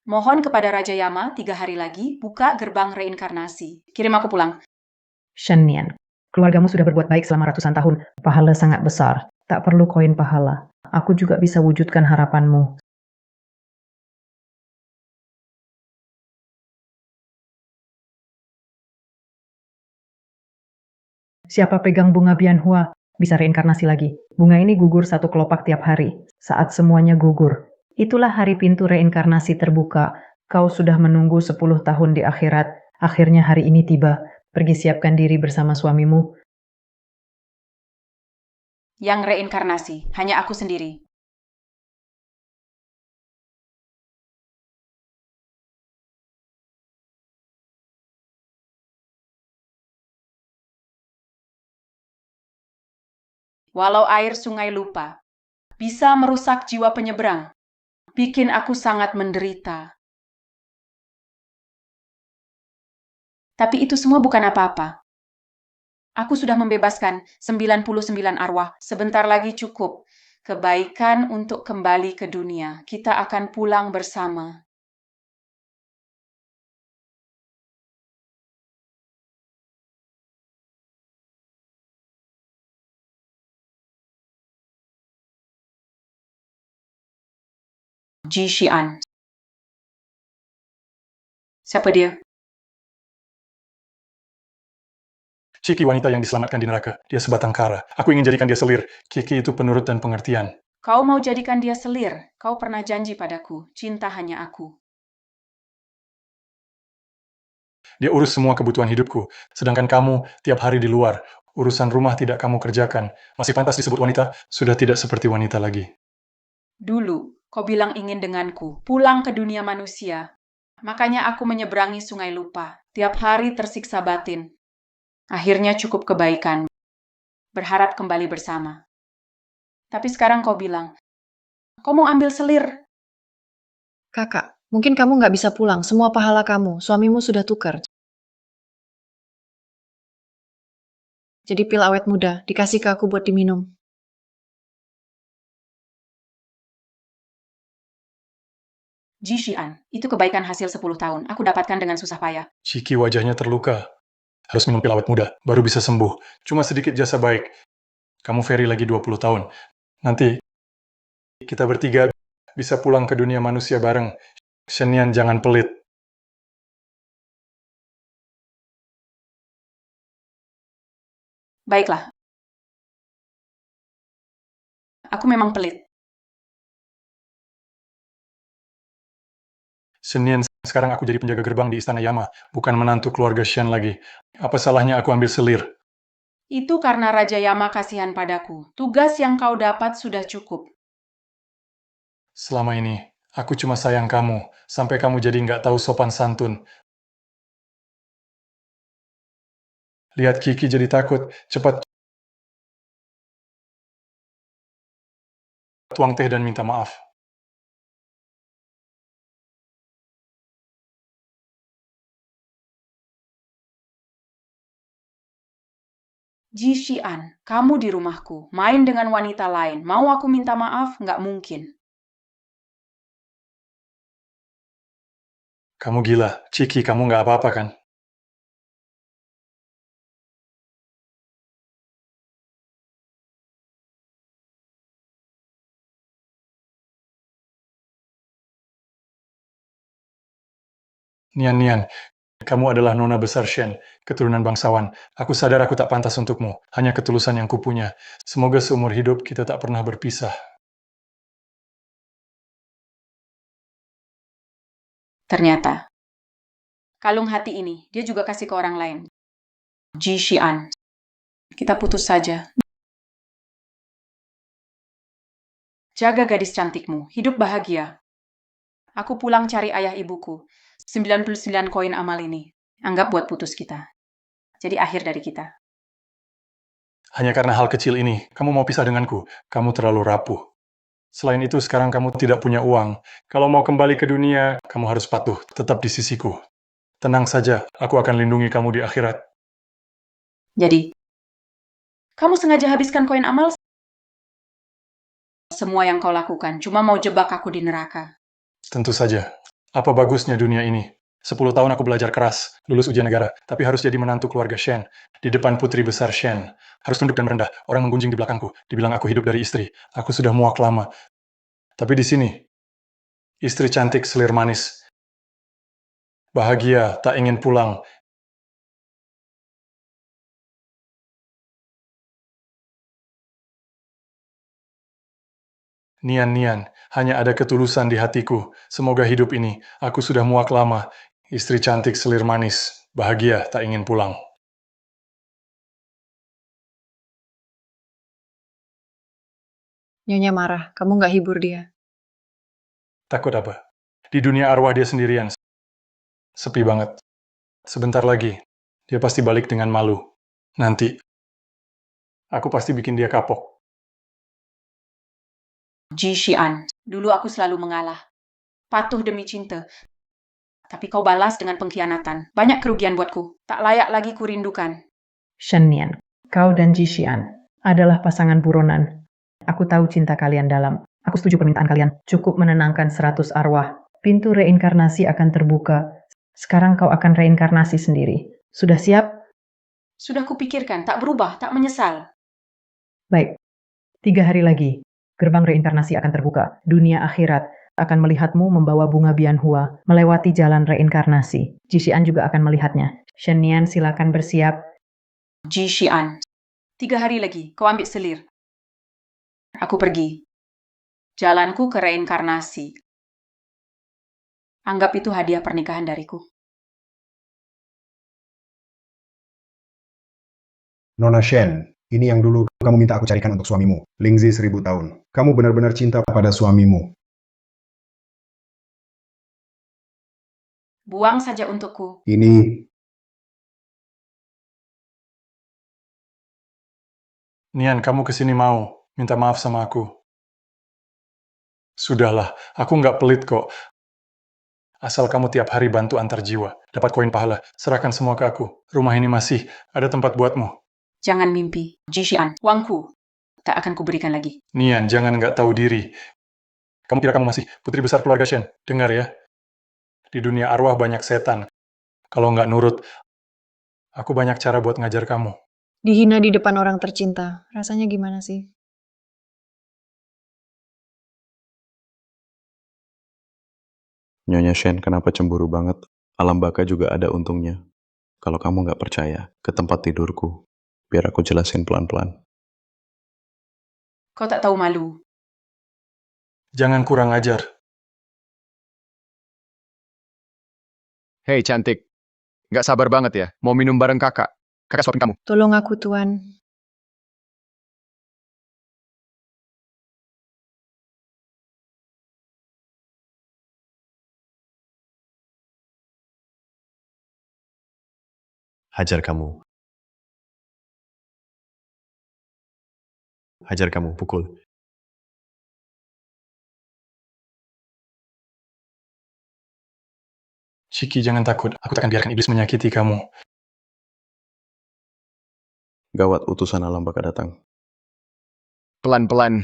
Mohon kepada Raja Yama 3 hari lagi buka gerbang reinkarnasi. Kirim aku pulang. Shen Nian, keluargamu sudah berbuat baik selama ratusan tahun. Pahala sangat besar. Tak perlu koin pahala. Aku juga bisa wujudkan harapanmu. Siapa pegang bunga Bianhua bisa reinkarnasi lagi. Bunga ini gugur 1 kelopak tiap hari. Saat semuanya gugur, itulah hari pintu reinkarnasi terbuka. Kau sudah menunggu 10 tahun di akhirat. Akhirnya hari ini tiba. Pergi siapkan diri bersama suamimu. Yang reinkarnasi, hanya aku sendiri. Walau air sungai lupa, bisa merusak jiwa penyeberang, bikin aku sangat menderita. Tapi itu semua bukan apa-apa. Aku sudah membebaskan 99 arwah, sebentar lagi cukup. Kebaikan untuk kembali ke dunia, kita akan pulang bersama. Ji Xian. Siapa dia? Ciki wanita yang diselamatkan di neraka. Dia sebatang kara. Aku ingin jadikan dia selir. Kiki itu penurut dan pengertian. Kau mau jadikan dia selir? Kau pernah janji padaku, cinta hanya aku. Dia urus semua kebutuhan hidupku. Sedangkan kamu tiap hari di luar. Urusan rumah tidak kamu kerjakan. Masih pantas disebut wanita, sudah tidak seperti wanita lagi. Dulu, kau bilang ingin denganku, pulang ke dunia manusia. Makanya aku menyeberangi sungai lupa. Tiap hari tersiksa batin. Akhirnya cukup kebaikan. Berharap kembali bersama. Tapi sekarang kau bilang, kau mau ambil selir. Kakak, mungkin kamu nggak bisa pulang. Semua pahala kamu, suamimu sudah tukar. Jadi pil awet muda, dikasih ke aku buat diminum. Ji Xian, itu kebaikan hasil 10 tahun. Aku dapatkan dengan susah payah. Ciki wajahnya terluka. Harus minum pil awet muda, baru bisa sembuh. Cuma sedikit jasa baik. Kamu ferry lagi 20 tahun. Nanti kita bertiga bisa pulang ke dunia manusia bareng. Shen Nian jangan pelit. Baiklah. Aku memang pelit. Shen Nian, sekarang aku jadi penjaga gerbang di Istana Yama, bukan menantu keluarga Shen lagi. Apa salahnya aku ambil selir? Itu karena Raja Yama kasihan padaku. Tugas yang kau dapat sudah cukup. Selama ini, aku cuma sayang kamu, sampai kamu jadi nggak tahu sopan santun. Lihat Kiki jadi takut, cepat tuang teh dan minta maaf. Ji Xian, kamu di rumahku, main dengan wanita lain. Mau aku minta maaf? Nggak mungkin. Kamu gila, Ciki, kamu nggak apa-apa kan? Nian, kamu adalah nona besar Shen, keturunan bangsawan. Aku sadar aku tak pantas untukmu, hanya ketulusan yang kupunya. Semoga seumur hidup kita tak pernah berpisah. Ternyata, kalung hati ini, dia juga kasih ke orang lain. Ji Xian, kita putus saja. Jaga gadis cantikmu, hidup bahagia. Aku pulang cari ayah ibuku. 99 koin amal ini. Anggap buat putus kita. Jadi akhir dari kita. Hanya karena hal kecil ini, kamu mau pisah denganku. Kamu terlalu rapuh. Selain itu, sekarang kamu tidak punya uang. Kalau mau kembali ke dunia, kamu harus patuh, tetap di sisiku. Tenang saja, aku akan lindungi kamu di akhirat. Jadi, kamu sengaja habiskan koin amal? Semua yang kau lakukan, cuma mau jebak aku di neraka. Tentu saja. Apa bagusnya dunia ini? 10 tahun aku belajar keras, lulus ujian negara, tapi harus jadi menantu keluarga Shen. Di depan putri besar Shen. Harus tunduk dan merendah. Orang menggunjing di belakangku. Dibilang aku hidup dari istri. Aku sudah muak lama. Tapi di sini, istri cantik selir manis. Bahagia, tak ingin pulang. Nian-nian, hanya ada ketulusan di hatiku. Semoga hidup ini, aku sudah muak lama. Istri cantik selir manis. Bahagia, tak ingin pulang. Nyonya marah, kamu nggak hibur dia. Takut apa? Di dunia arwah dia sendirian. Sepi banget. Sebentar lagi, dia pasti balik dengan malu. Nanti, aku pasti bikin dia kapok. Ji Xian, dulu aku selalu mengalah. Patuh demi cinta. Tapi kau balas dengan pengkhianatan. Banyak kerugian buatku. Tak layak lagi kurindukan. Shen Nian, kau dan Ji Xian adalah pasangan buronan. Aku tahu cinta kalian dalam. Aku setuju permintaan kalian. Cukup menenangkan 100 arwah. Pintu reinkarnasi akan terbuka. Sekarang kau akan reinkarnasi sendiri. Sudah siap? Sudah kupikirkan, tak berubah, tak menyesal. Baik. 3 hari lagi, gerbang reinkarnasi akan terbuka. Dunia akhirat akan melihatmu membawa bunga Bianhua melewati jalan reinkarnasi. Ji Xian juga akan melihatnya. Shen Nian, silakan bersiap. Ji Xian, 3 hari lagi, kau ambil selir. Aku pergi. Jalanku ke reinkarnasi. Anggap itu hadiah pernikahan dariku. Nona Shen, ini yang dulu kamu minta aku carikan untuk suamimu. Lingzi 1000 tahun. Kamu benar-benar cinta pada suamimu. Buang saja untukku. Ini, Nian, kamu kesini mau minta maaf sama aku. Sudahlah, aku nggak pelit kok. Asal kamu tiap hari bantu antar jiwa. Dapat koin pahala, serahkan semua ke aku. Rumah ini masih ada tempat buatmu. Jangan mimpi. Ji Xian, uangku. Tak akan kuberikan lagi. Nian, jangan nggak tahu diri. Kamu kira kamu masih putri besar keluarga Shen? Dengar ya. Di dunia arwah banyak setan. Kalau nggak nurut, aku banyak cara buat ngajar kamu. Dihina di depan orang tercinta. Rasanya gimana sih? Nyonya Shen kenapa cemburu banget? Alam baka juga ada untungnya. Kalau kamu nggak percaya, ke tempat tidurku. Biar aku jelasin pelan-pelan. Kau tak tahu malu. Jangan kurang ajar. Hei cantik, nggak sabar banget ya, mau minum bareng kakak. Kakak suapin kamu. Tolong aku, Tuan. Hajar kamu. Hajar kamu, pukul. Shiki, jangan takut. Aku tak akan biarkan iblis menyakiti kamu. Gawat, utusan alam baka datang. Pelan-pelan.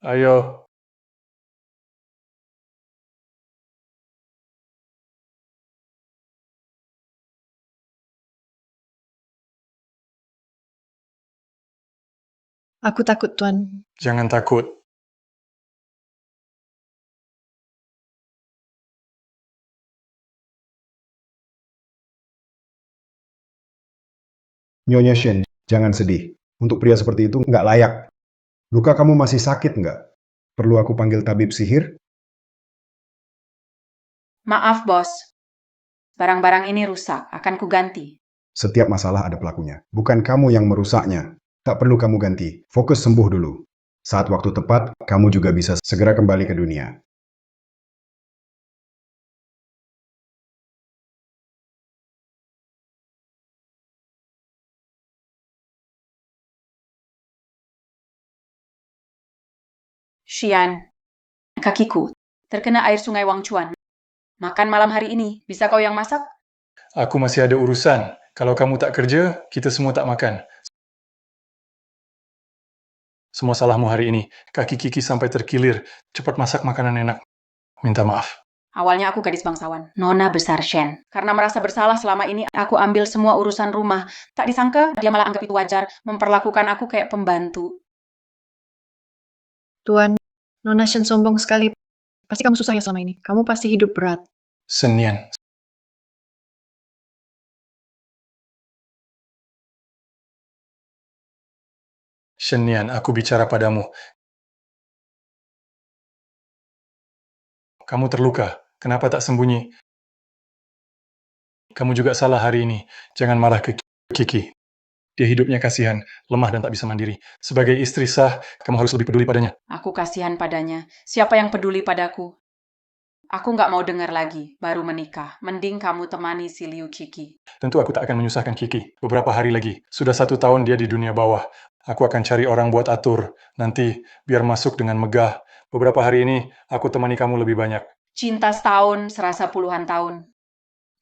Ayo. Aku takut, Tuan. Jangan takut. Nyonya Shen, jangan sedih. Untuk pria seperti itu nggak layak. Luka kamu masih sakit nggak? Perlu aku panggil tabib sihir? Maaf, bos. Barang-barang ini rusak, akan kuganti. Setiap masalah ada pelakunya. Bukan kamu yang merusaknya. Tak perlu kamu ganti. Fokus sembuh dulu. Saat waktu tepat, kamu juga bisa segera kembali ke dunia. Xian, kakiku terkena air sungai Wangchuan. Makan malam hari ini, bisa kau yang masak? Aku masih ada urusan. Kalau kamu tak kerja, kita semua tak makan. Semua salahmu hari ini. Kaki Kiki sampai terkilir. Cepat masak makanan enak. Minta maaf. Awalnya aku gadis bangsawan, Nona besar Shen. Karena merasa bersalah selama ini, aku ambil semua urusan rumah. Tak disangka, dia malah anggap itu wajar, memperlakukan aku kayak pembantu. Tuan, Nona Shen sombong sekali. Pasti kamu susah ya selama ini. Kamu pasti hidup berat. Senian. Shenian, aku bicara padamu. Kamu terluka. Kenapa tak sembunyi? Kamu juga salah hari ini. Jangan marah ke Kiki. Dia hidupnya kasihan, lemah dan tak bisa mandiri. Sebagai istri sah, kamu harus lebih peduli padanya. Aku kasihan padanya. Siapa yang peduli padaku? Aku nggak mau dengar lagi, baru menikah. Mending kamu temani si Liu Kiki. Tentu aku tak akan menyusahkan Kiki. Beberapa hari lagi. Sudah 1 tahun dia di dunia bawah. Aku akan cari orang buat atur. Nanti, biar masuk dengan megah. Beberapa hari ini, aku temani kamu lebih banyak. Cinta setahun, serasa puluhan tahun.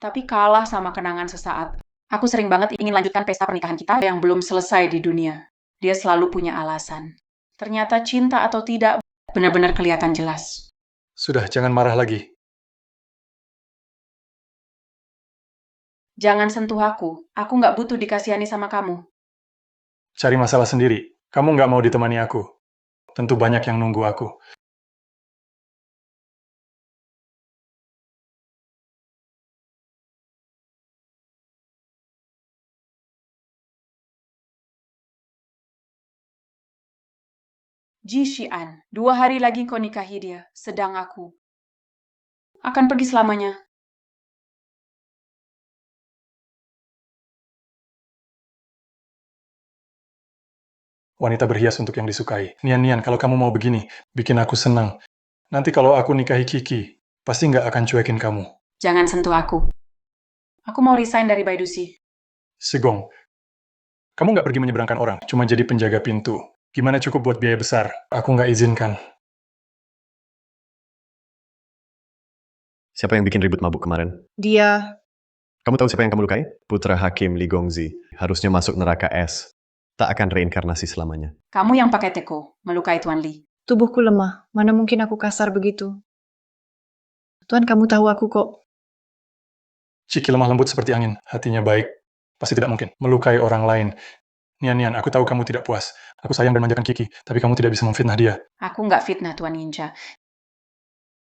Tapi kalah sama kenangan sesaat. Aku sering banget ingin lanjutkan pesta pernikahan kita yang belum selesai di dunia. Dia selalu punya alasan. Ternyata cinta atau tidak, benar-benar kelihatan jelas. Sudah, jangan marah lagi. Jangan sentuh aku nggak butuh dikasihani sama kamu. Cari masalah sendiri. Kamu nggak mau ditemani aku. Tentu banyak yang nunggu aku. Ji Xian, 2 hari lagi kau nikahi dia, sedang aku akan pergi selamanya. Wanita berhias untuk yang disukai. Nian-nian, kalau kamu mau begini, bikin aku senang. Nanti kalau aku nikahi Kiki, pasti nggak akan cuekin kamu. Jangan sentuh aku. Aku mau resign dari Baidusi. Sigong, kamu nggak pergi menyeberangkan orang, cuma jadi penjaga pintu. Gimana cukup buat biaya besar? Aku nggak izinkan. Siapa yang bikin ribut mabuk kemarin? Dia, Kamu tahu siapa yang kamu lukai? Putra Hakim Li Gongzi. Harusnya masuk neraka es. Tak akan reinkarnasi selamanya. Kamu yang pakai teko, melukai Tuan Li. tubuhku lemah. Mana mungkin aku kasar begitu? Tuan, kamu tahu aku kok. Ciki lemah lembut seperti angin, hatinya baik. Pasti tidak mungkin melukai orang lain. Nian-nian, aku tahu kamu tidak puas. Aku sayang dan manjakan Kiki, tapi kamu tidak bisa memfitnah dia. Aku nggak fitnah Tuan Ninja.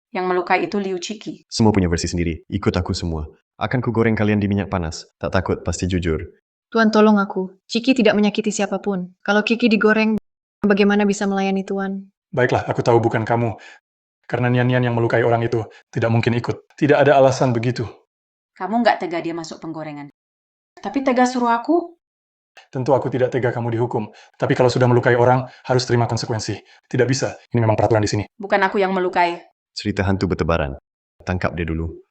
Yang melukai itu Liu Ciki. Semua punya versi sendiri. Ikut aku semua. Akan ku goreng kalian di minyak panas. Tak takut, pasti jujur. Tuan, tolong aku. Ciki tidak menyakiti siapapun. Kalau Kiki digoreng, bagaimana bisa melayani Tuan? Baiklah, aku tahu bukan kamu. Karena Nian-nian yang melukai orang itu tidak mungkin ikut. Tidak ada alasan begitu. Kamu nggak tega dia masuk penggorengan. Tapi tega suruh aku? Tentu aku tidak tega kamu dihukum. Tapi kalau sudah melukai orang, harus terima konsekuensi. Tidak bisa. Ini memang peraturan di sini. Bukan aku yang melukai. Cerita hantu bertebaran. Tangkap dia dulu.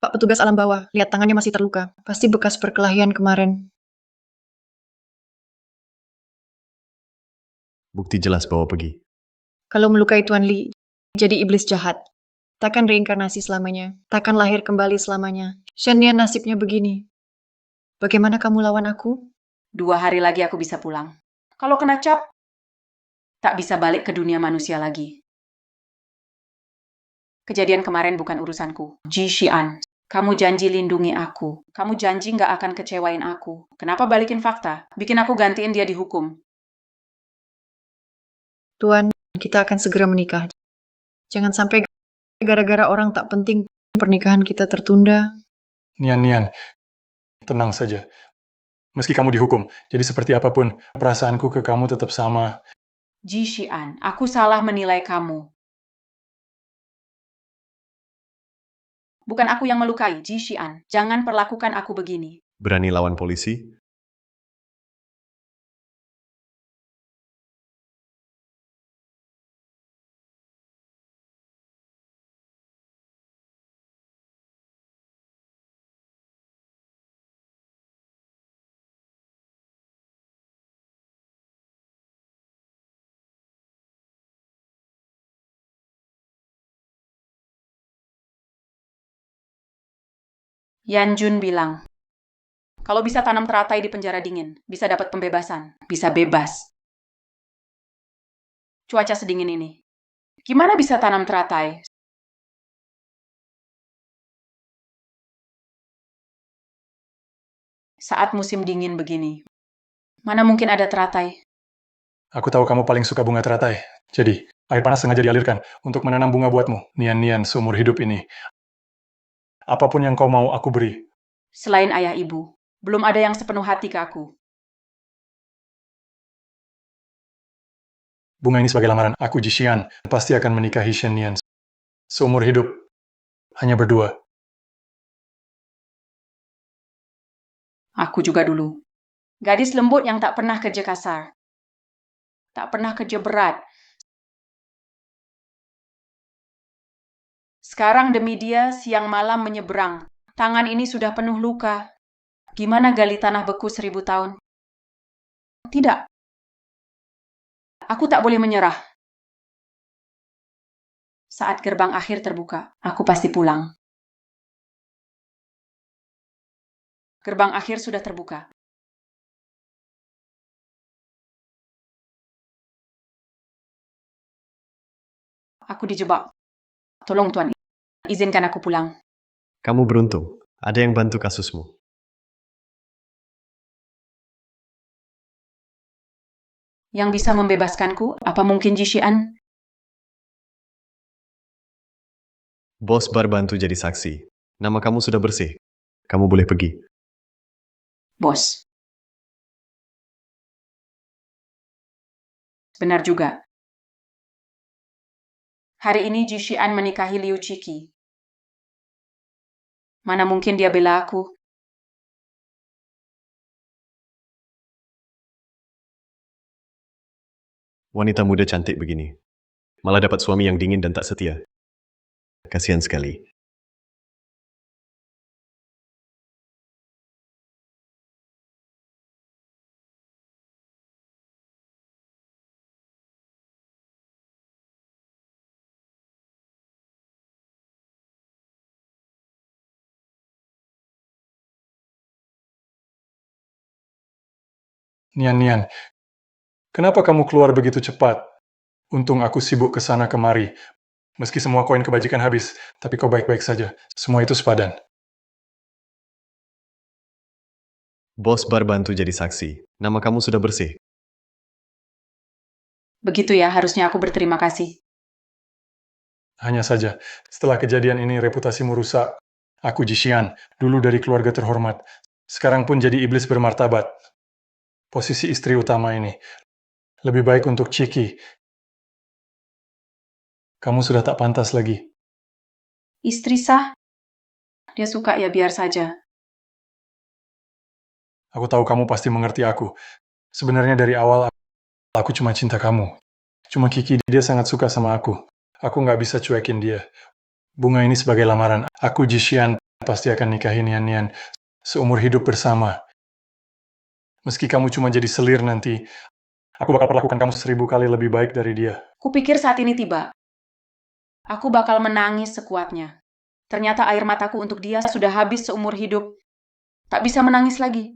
Pak petugas alam bawah, lihat tangannya masih terluka. Pasti bekas perkelahian kemarin. Bukti jelas bawa pergi. Kalau melukai Tuan Li, jadi iblis jahat. Takkan reinkarnasi selamanya. Takkan lahir kembali selamanya. Shenian nasibnya begini. Bagaimana kamu lawan aku? 2 hari lagi aku bisa pulang. Kalau kena cap, tak bisa balik ke dunia manusia lagi. Kejadian kemarin bukan urusanku. Ji Xian, kamu janji lindungi aku. Kamu janji nggak akan kecewain aku. Kenapa balikin fakta? Bikin aku gantiin dia dihukum. Tuan, kita akan segera menikah. Jangan sampai gara-gara orang tak penting pernikahan kita tertunda. Nian-nian, tenang saja. Meski kamu dihukum, jadi seperti apapun, perasaanku ke kamu tetap sama. Ji Xian, aku salah menilai kamu. Bukan aku yang melukai, Ji Xian. Jangan perlakukan aku begini. Berani lawan polisi? Yan Jun bilang, kalau bisa tanam teratai di penjara dingin, bisa dapat pembebasan, bisa bebas. cuaca sedingin ini. Gimana bisa tanam teratai? Saat musim dingin begini, mana mungkin ada teratai? Aku tahu kamu paling suka bunga teratai. Jadi, air panas sengaja dialirkan untuk menanam bunga buatmu. Nian-nian seumur hidup ini. Apapun yang kau mau, aku beri. Selain ayah ibu, belum ada yang sepenuh hati ke aku. Bunga ini sebagai lamaran. Aku Jishian pasti akan menikahi Shen Nian. Seumur hidup. Hanya berdua. Aku juga dulu. Gadis lembut yang tak pernah kerja kasar. Tak pernah kerja berat. Sekarang demi dia, siang malam menyeberang. Tangan ini sudah penuh luka. Gimana gali tanah beku 1000 tahun? Tidak. Aku tak boleh menyerah. Saat gerbang akhir terbuka, aku pasti pulang. Gerbang akhir sudah terbuka. Aku dijebak. Tolong Tuan, izinkan aku pulang. Kamu beruntung. Ada yang bantu kasusmu. Yang bisa membebaskanku, apa mungkin Jishian? Bos Bar bantu jadi saksi. Nama kamu sudah bersih. Kamu boleh pergi. Bos. Benar juga. Hari ini Jishian menikahi Liu Chiki. Mana mungkin dia bela aku? Wanita muda cantik begini. Malah dapat suami yang dingin dan tak setia. Kasihan sekali. Nian-nian, kenapa kamu keluar begitu cepat? Untung aku sibuk ke sana kemari. Meski semua koin kebajikan habis, tapi kau baik-baik saja. Semua itu sepadan. Bos Bar bantu jadi saksi. Nama kamu sudah bersih. Begitu ya, harusnya aku berterima kasih. Hanya saja, setelah kejadian ini reputasimu rusak. Aku Jishian, dulu dari keluarga terhormat. Sekarang pun jadi iblis bermartabat. Posisi istri utama ini. Lebih baik untuk Chiki. Kamu sudah tak pantas lagi. Istri sah? Dia suka ya biar saja. Aku tahu kamu pasti mengerti aku. Sebenarnya dari awal aku cuma cinta kamu. Cuma Kiki dia sangat suka sama aku. Aku nggak bisa cuekin dia. Bunga ini sebagai lamaran. Aku Jishian pasti akan nikahin Nian-nian. Seumur hidup bersama. Meski kamu cuma jadi selir nanti, aku bakal perlakukan kamu 1000 kali lebih baik dari dia. Kupikir saat ini tiba. Aku bakal menangis sekuatnya. Ternyata air mataku untuk dia sudah habis seumur hidup. Tak bisa menangis lagi.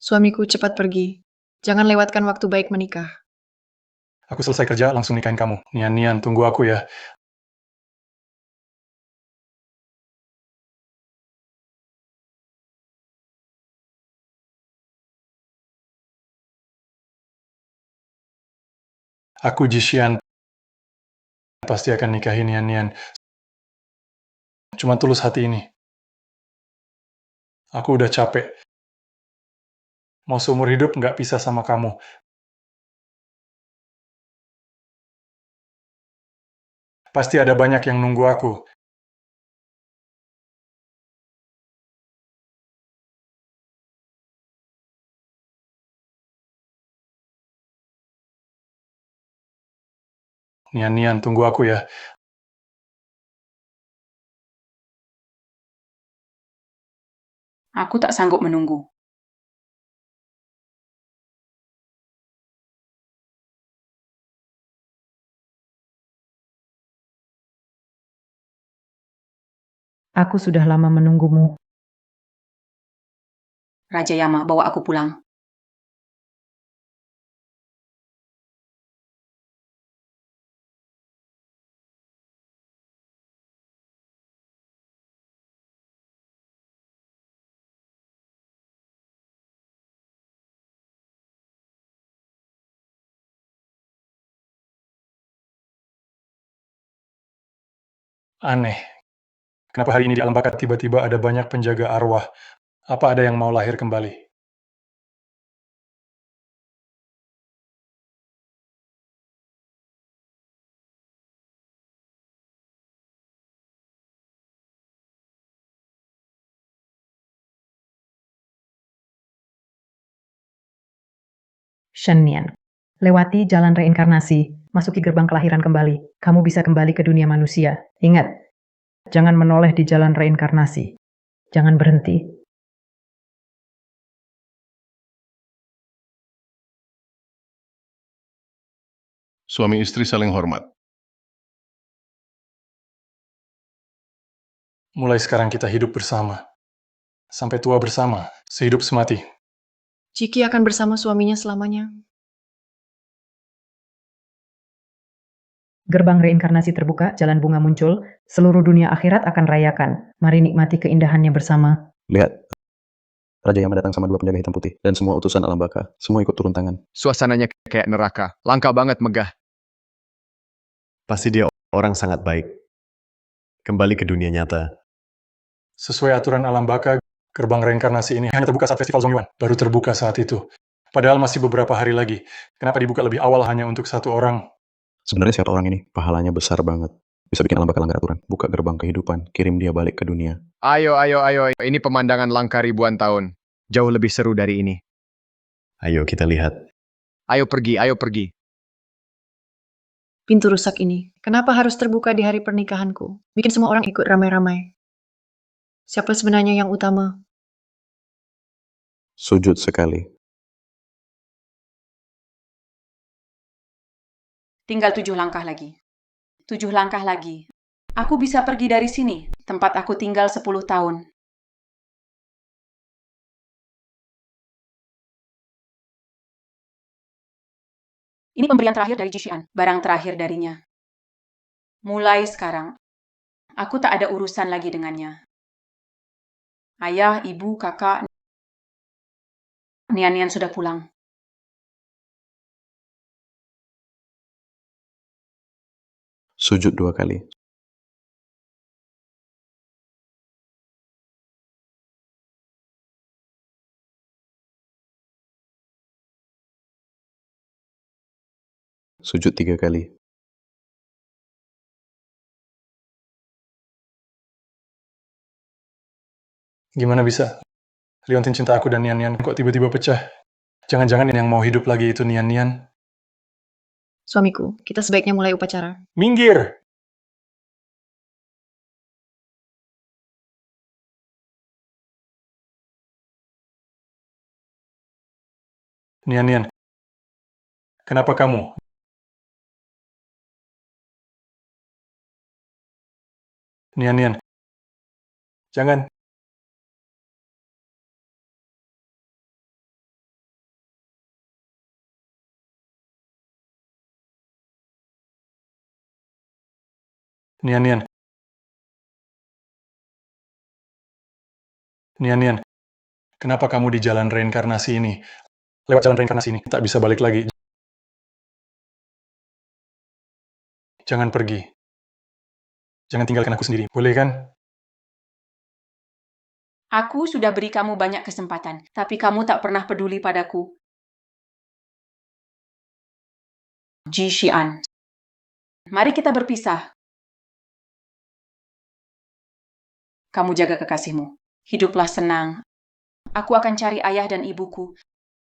Suamiku cepat pergi. Jangan lewatkan waktu baik menikah. Aku selesai kerja, langsung nikahin kamu. Nian-nian, tunggu aku ya. Aku Jishian pasti akan nikahin Nian-nian. Cuma tulus hati ini. Aku udah capek. Mau seumur hidup nggak pisah sama kamu. Pasti ada banyak yang nunggu aku. Nian-nian, tunggu aku ya. Aku tak sanggup menunggu. Aku sudah lama menunggumu. Raja Yama bawa aku pulang. Aneh. Kenapa hari ini di alam bakat tiba-tiba ada banyak penjaga arwah? Apa ada yang mau lahir kembali? Shen Nian. Lewati jalan reinkarnasi, masuki gerbang kelahiran kembali. Kamu bisa kembali ke dunia manusia. Ingat, jangan menoleh di jalan reinkarnasi. Jangan berhenti. Suami istri saling hormat. Mulai sekarang kita hidup bersama. Sampai tua bersama, sehidup semati. Ciki akan bersama suaminya selamanya. Gerbang reinkarnasi terbuka, jalan bunga muncul, seluruh dunia akhirat akan rayakan. Mari nikmati keindahannya bersama. Lihat, Raja Yama datang sama 2 penjaga hitam putih, dan semua utusan alam baka, semua ikut turun tangan. Suasananya kayak neraka. Langka banget megah. Pasti dia orang sangat baik. Kembali ke dunia nyata. Sesuai aturan alam baka, gerbang reinkarnasi ini hanya terbuka saat festival Zongyuan. Baru terbuka saat itu. Padahal masih beberapa hari lagi. Kenapa dibuka lebih awal hanya untuk 1 orang? Sebenarnya siapa orang ini? Pahalanya besar banget. Bisa bikin alam baka langgar aturan. Buka gerbang kehidupan, kirim dia balik ke dunia. Ayo. Ini pemandangan langka ribuan tahun. Jauh lebih seru dari ini. Ayo kita lihat. Ayo pergi. Pintu rusak ini. Kenapa harus terbuka di hari pernikahanku? Bikin semua orang ikut ramai-ramai. Siapa sebenarnya yang utama? Sujud sekali. Tinggal 7 langkah lagi. 7 langkah lagi. Aku bisa pergi dari sini, tempat aku tinggal 10 tahun. Ini pemberian terakhir dari Jishian, barang terakhir darinya. Mulai sekarang, aku tak ada urusan lagi dengannya. Ayah, ibu, kakak, Nian sudah pulang. Sujud 2 kali. Sujud 3 kali. Gimana bisa? Liontin cinta aku dan Nian kok tiba-tiba pecah? Jangan-jangan yang mau hidup lagi itu Nian. Suamiku, kita sebaiknya mulai upacara. Minggir! Nian, kenapa kamu? Nian, jangan. Nian, kenapa kamu di jalan reinkarnasi ini? Lewat jalan reinkarnasi ini, tak bisa balik lagi. Jangan pergi. Jangan tinggalkan aku sendiri, boleh kan? Aku sudah beri kamu banyak kesempatan, tapi kamu tak pernah peduli padaku. Jishian, mari kita berpisah. Kamu jaga kekasihmu. Hiduplah senang. Aku akan cari ayah dan ibuku.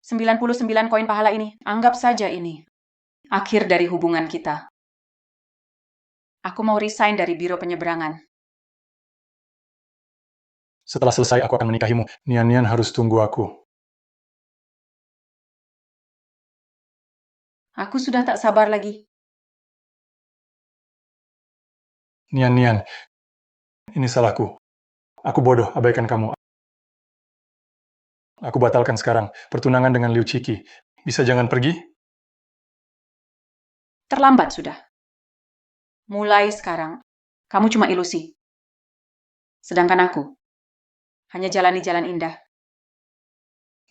99 koin pahala ini, anggap saja ini. Akhir dari hubungan kita. Aku mau resign dari biro penyeberangan. Setelah selesai, aku akan menikahimu. Nian harus tunggu aku. Aku sudah tak sabar lagi. Nian, ini salahku. Aku bodoh, abaikan kamu. Aku batalkan sekarang pertunangan dengan Liu Chiki. Bisa jangan pergi? Terlambat sudah. Mulai sekarang, kamu cuma ilusi. Sedangkan aku, hanya jalani jalan indah.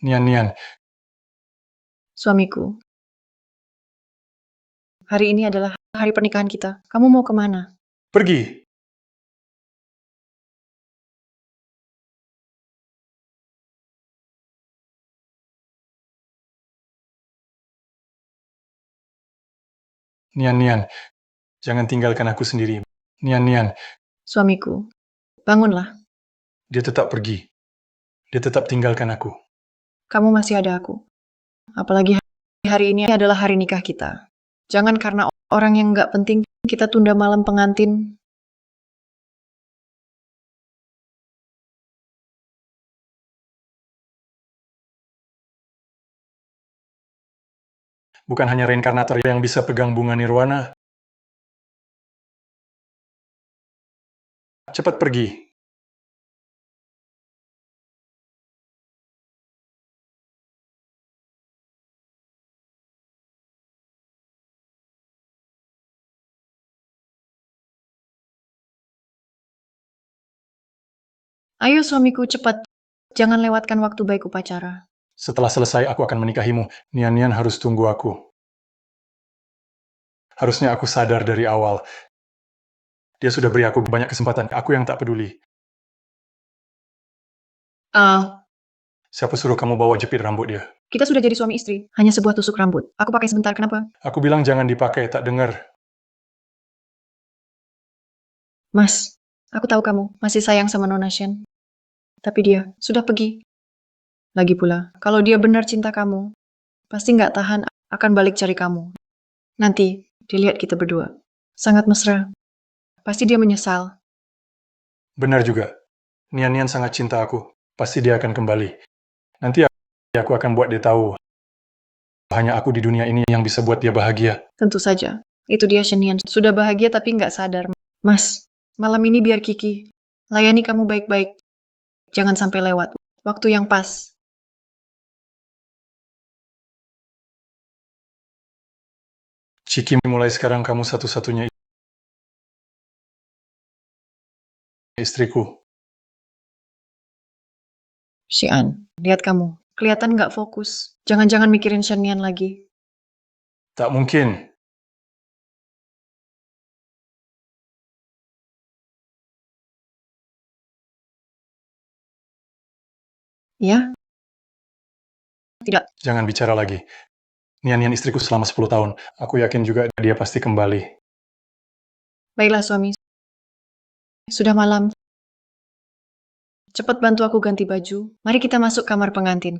Nian, Suamiku, hari ini adalah hari pernikahan kita. Kamu mau kemana? pergi! Nian, jangan tinggalkan aku sendiri. Nian, Suamiku, bangunlah. dia tetap pergi. Dia tetap tinggalkan aku. Kamu masih ada aku. Apalagi hari ini adalah hari nikah kita. Jangan karena orang yang nggak penting kita tunda malam pengantin. Bukan hanya reinkarnator yang bisa pegang bunga nirwana. Cepat pergi. Ayo suamiku cepat. Jangan lewatkan waktu baik upacara. Setelah selesai, aku akan menikahimu. Nian harus tunggu aku. Harusnya aku sadar dari awal. Dia sudah beri aku banyak kesempatan. Aku yang tak peduli. Siapa suruh kamu bawa jepit rambut dia? Kita sudah jadi suami istri. Hanya sebuah tusuk rambut. Aku pakai sebentar, kenapa? Aku bilang jangan dipakai, tak dengar. Mas, aku tahu kamu masih sayang sama Nona Shen. Tapi dia sudah pergi. Lagi pula, kalau dia benar cinta kamu, pasti nggak tahan akan balik cari kamu. Nanti, dilihat kita berdua. Sangat mesra. Pasti dia menyesal. Benar juga. Nian sangat cinta aku. Pasti dia akan kembali. Nanti aku akan buat dia tahu. Hanya aku di dunia ini yang bisa buat dia bahagia. Tentu saja. Itu dia Shenian. Sudah bahagia tapi nggak sadar. Mas, malam ini biar Kiki. Layani kamu baik-baik. Jangan sampai lewat. Waktu yang pas. Ciki, mulai sekarang kamu satu-satunya istriku. Xian, lihat kamu. Kelihatan nggak fokus. Jangan-jangan mikirin Shenian lagi. Tak mungkin. Ya? Tidak. Jangan bicara lagi. Nian istriku selama 10 tahun. Aku yakin juga dia pasti kembali. Baiklah suami. Sudah malam. Cepat bantu aku ganti baju. Mari kita masuk kamar pengantin.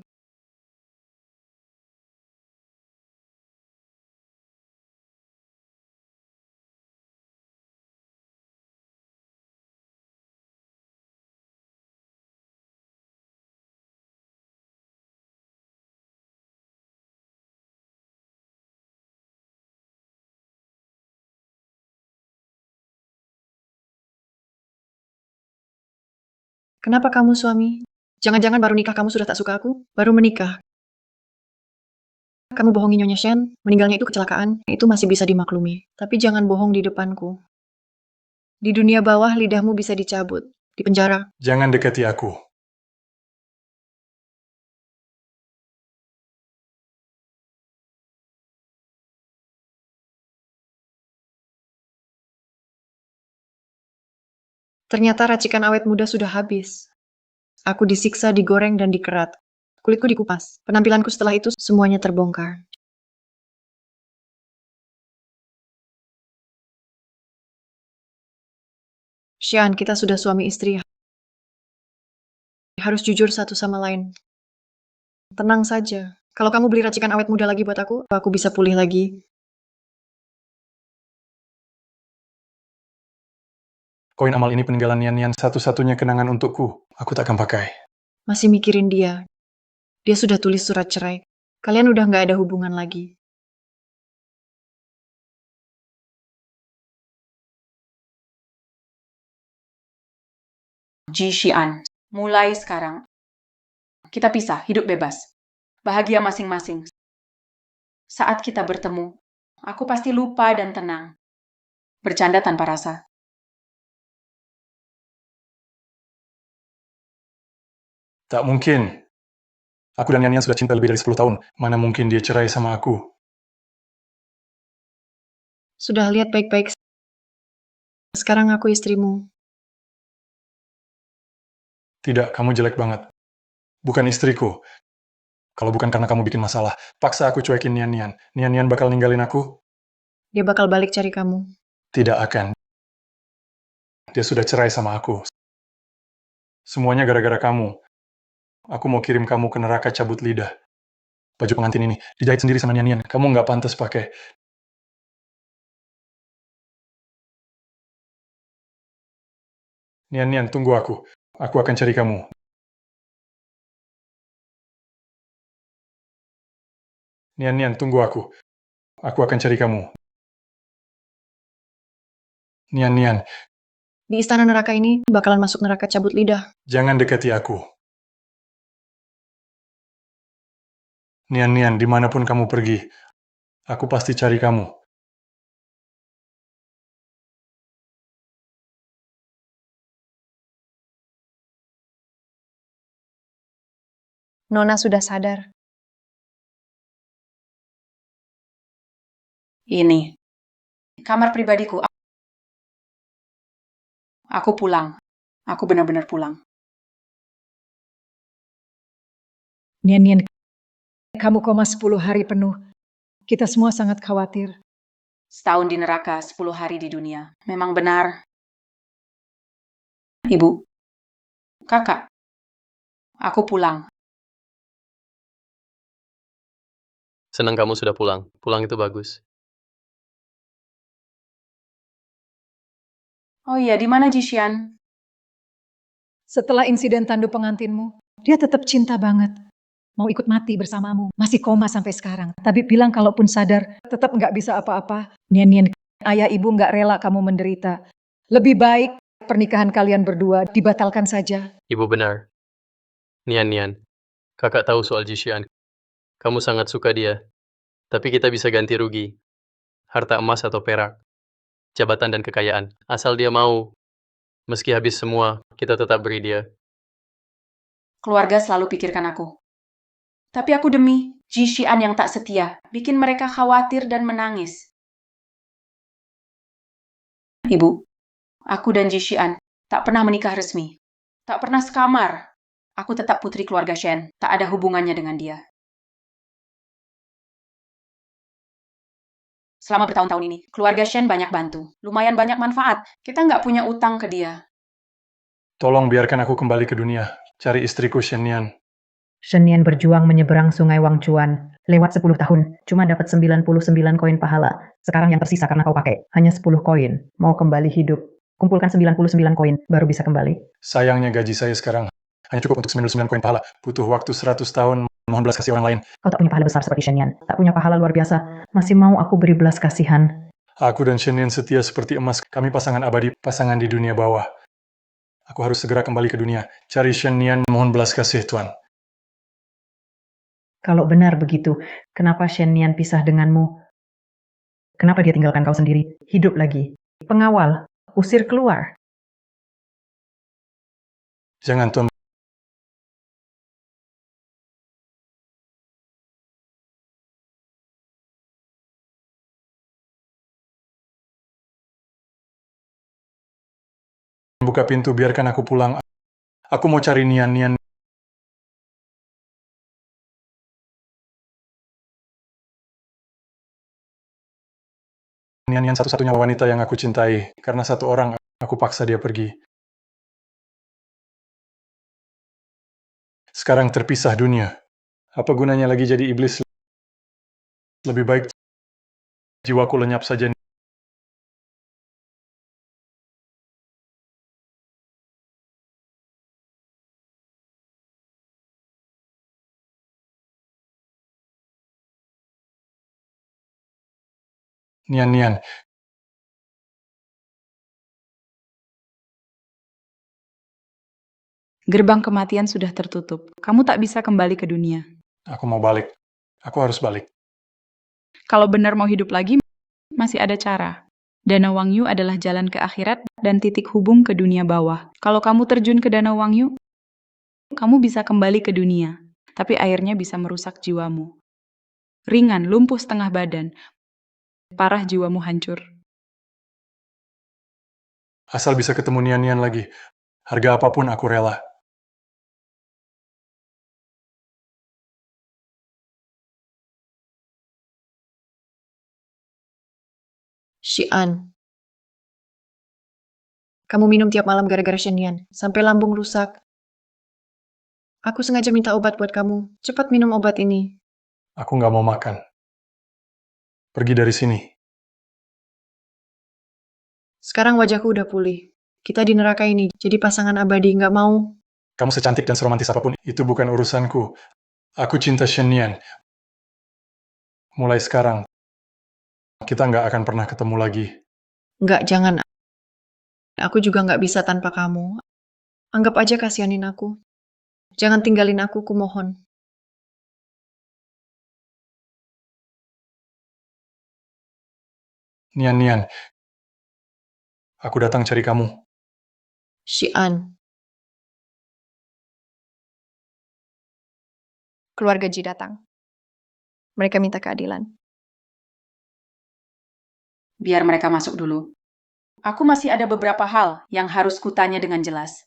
Kenapa kamu suami? Jangan-jangan baru nikah kamu sudah tak suka aku? Baru menikah. Kamu bohongi Nyonya Shen, meninggalnya itu kecelakaan, itu masih bisa dimaklumi. Tapi jangan bohong di depanku. Di dunia bawah lidahmu bisa dicabut, di penjara. Jangan dekati aku. Ternyata racikan awet muda sudah habis. Aku disiksa, digoreng, dan dikerat. Kulitku dikupas. Penampilanku setelah itu semuanya terbongkar. Xian, kita sudah suami istri. Harus jujur satu sama lain. Tenang saja. Kalau kamu beli racikan awet muda lagi buat aku bisa pulih lagi. Koin amal ini peninggalan Nian satu-satunya kenangan untukku. Aku tak akan pakai. Masih mikirin dia. Dia sudah tulis surat cerai. Kalian udah nggak ada hubungan lagi. Ji Xian, mulai sekarang. Kita pisah, hidup bebas. Bahagia masing-masing. Saat kita bertemu, aku pasti lupa dan tenang. Bercanda tanpa rasa. Tak mungkin. Aku dan Nian sudah cinta lebih dari 10 tahun. Mana mungkin dia cerai sama aku? Sudah lihat baik-baik. Sekarang aku istrimu. Tidak, kamu jelek banget. Bukan istriku. Kalau bukan karena kamu bikin masalah, paksa aku cuekin Nian. Nian bakal ninggalin aku? Dia bakal balik cari kamu. Tidak akan. Dia sudah cerai sama aku. Semuanya gara-gara kamu. Aku mau kirim kamu ke neraka cabut lidah. Baju pengantin ini dijahit sendiri sama Nian-Nian. Kamu nggak pantas pakai. Nian-Nian, tunggu aku. Aku akan cari kamu. Nian-Nian, tunggu aku. Aku akan cari kamu. Nian-Nian, Di istana neraka ini bakalan masuk neraka cabut lidah. jangan dekati aku. Nian-Nian, dimanapun kamu pergi, aku pasti cari kamu. Nona sudah sadar. Ini kamar pribadiku. Aku pulang. Aku benar-benar pulang. Nian-Nian, kamu koma 10 hari penuh. Kita semua sangat khawatir. Setahun di neraka, 10 hari di dunia. Memang benar. Ibu, kakak, aku pulang. Senang kamu sudah pulang. Pulang itu bagus. Oh iya, di mana Jishan? Setelah insiden tandu pengantinmu, dia tetap cinta banget. Mau ikut mati bersamamu. Masih koma sampai sekarang. Tapi bilang kalaupun sadar, tetap nggak bisa apa-apa. Nian-Nian, ayah ibu nggak rela kamu menderita. Lebih baik pernikahan kalian berdua dibatalkan saja. Ibu benar. Nian-Nian, kakak tahu soal Jishan. Kamu sangat suka dia. Tapi kita bisa ganti rugi. Harta emas atau perak. Jabatan dan kekayaan. Asal dia mau. Meski habis semua, kita tetap beri dia. Keluarga selalu pikirkan aku. Tapi aku demi Jishan yang tak setia, bikin mereka khawatir dan menangis. Ibu, aku dan Jishan tak pernah menikah resmi. Tak pernah sekamar. Aku tetap putri keluarga Shen, tak ada hubungannya dengan dia. Selama bertahun-tahun ini, keluarga Shen banyak bantu. Lumayan banyak manfaat. Kita nggak punya utang ke dia. Tolong biarkan aku kembali ke dunia. Cari istriku Shen-Nian. Shen-Nian berjuang menyeberang sungai Wangchuan. Lewat 10 tahun, cuma dapat 99 koin pahala. Sekarang yang tersisa karena kau pakai, hanya 10 koin. Mau kembali hidup. Kumpulkan 99 koin, baru bisa kembali. Sayangnya gaji saya sekarang hanya cukup untuk 99 koin pahala. Butuh waktu 100 tahun mohon belas kasih orang lain. Kau tak punya pahala besar seperti Shen-Nian. Tak punya pahala luar biasa. Masih mau aku beri belas kasihan. Aku dan Shen-Nian setia seperti emas. Kami pasangan abadi, pasangan di dunia bawah. Aku harus segera kembali ke dunia. Cari Shen-Nian, mohon belas kasih, Tuan. Kalau benar begitu, kenapa Shen-Nian pisah denganmu? Kenapa dia tinggalkan kau sendiri? Hidup lagi. Pengawal, usir keluar. Jangan, Tuan. Buka pintu, biarkan aku pulang. Aku mau cari Nian-Nian. Nian-Nian satu-satunya wanita yang aku cintai. Karena satu orang, aku paksa dia pergi. Sekarang terpisah dunia. Apa gunanya lagi jadi iblis? Lebih baik jiwaku lenyap saja. Nian-Nian, Gerbang kematian sudah tertutup. Kamu tak bisa kembali ke dunia. aku mau balik. Aku harus balik. Kalau benar mau hidup lagi, masih ada cara. Danau Wangyu adalah jalan ke akhirat dan titik hubung ke dunia bawah. Kalau kamu terjun ke Danau Wangyu, kamu bisa kembali ke dunia, tapi airnya bisa merusak jiwamu. Ringan, lumpuh setengah badan, parah jiwamu hancur. Asal bisa ketemu Nian-Nian lagi. Harga apapun aku rela. Xian, kamu minum tiap malam gara-gara Shenian, sampai lambung rusak. Aku sengaja minta obat buat kamu. Cepat minum obat ini. Aku nggak mau makan. Pergi dari sini. Sekarang wajahku udah pulih. Kita di neraka ini, jadi pasangan abadi, nggak mau. Kamu secantik dan seromantis apapun, itu bukan urusanku. Aku cinta Shenian. Mulai sekarang, kita nggak akan pernah ketemu lagi. Nggak, jangan. Aku juga nggak bisa tanpa kamu. Anggap aja kasihanin aku. Jangan tinggalin aku, kumohon. Nian, aku datang cari kamu. Xian. Keluarga Ji datang. Mereka minta keadilan. Biar mereka masuk dulu. Aku masih ada beberapa hal yang harus kutanya dengan jelas.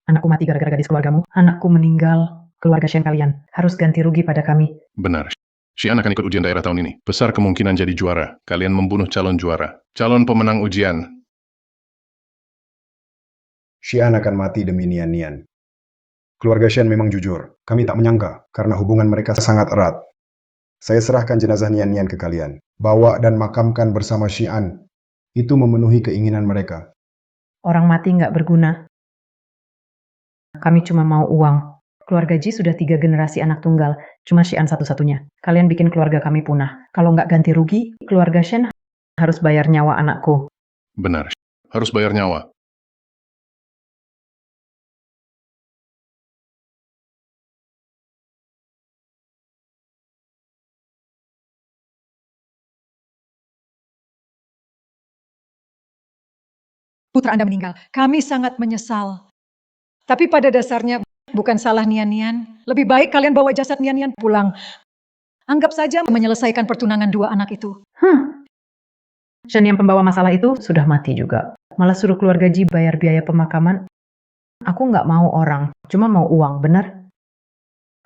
Anakku mati gara-gara gadis keluargamu. Anakku meninggal. Keluarga Shen kalian harus ganti rugi pada kami. Benar. Xian akan ikut ujian daerah tahun ini. Besar kemungkinan jadi juara. Kalian membunuh calon juara. Calon pemenang ujian. Xian akan mati demi Nian. Keluarga Shen memang jujur. Kami tak menyangka, karena hubungan mereka sangat erat. Saya serahkan jenazah Nian ke kalian. Bawa dan makamkan bersama Xian. Itu memenuhi keinginan mereka. Orang mati nggak berguna. Kami cuma mau uang. Keluarga Ji sudah 3 generasi anak tunggal. Cuma Xian satu-satunya. Kalian bikin keluarga kami punah. Kalau nggak ganti rugi, keluarga Shen harus bayar nyawa anakku. Benar. Harus bayar nyawa. Putra Anda meninggal. Kami sangat menyesal. Tapi pada dasarnya bukan salah Nian. Lebih baik kalian bawa jasad Nian pulang. Anggap saja menyelesaikan pertunangan 2 anak itu. Shen yang pembawa masalah itu sudah mati juga. Malah suruh keluarga Ji bayar biaya pemakaman. Aku nggak mau orang, cuma mau uang, benar?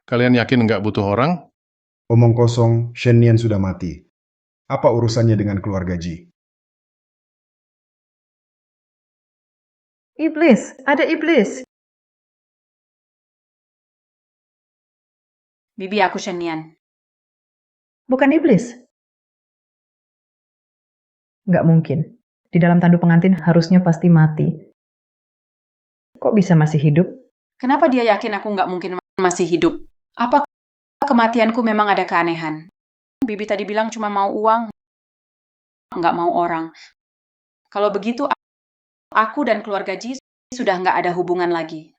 Kalian yakin nggak butuh orang? Omong kosong, Shen Nian sudah mati. Apa urusannya dengan keluarga Ji? Iblis, ada iblis. Bibi aku Shenian. Bukan iblis. Nggak mungkin. Di dalam tandu pengantin harusnya pasti mati. Kok bisa masih hidup? Kenapa dia yakin aku nggak mungkin masih hidup? Apa kematianku memang ada keanehan? Bibi tadi bilang cuma mau uang, nggak mau orang. Kalau begitu, aku dan keluarga Ji sudah nggak ada hubungan lagi.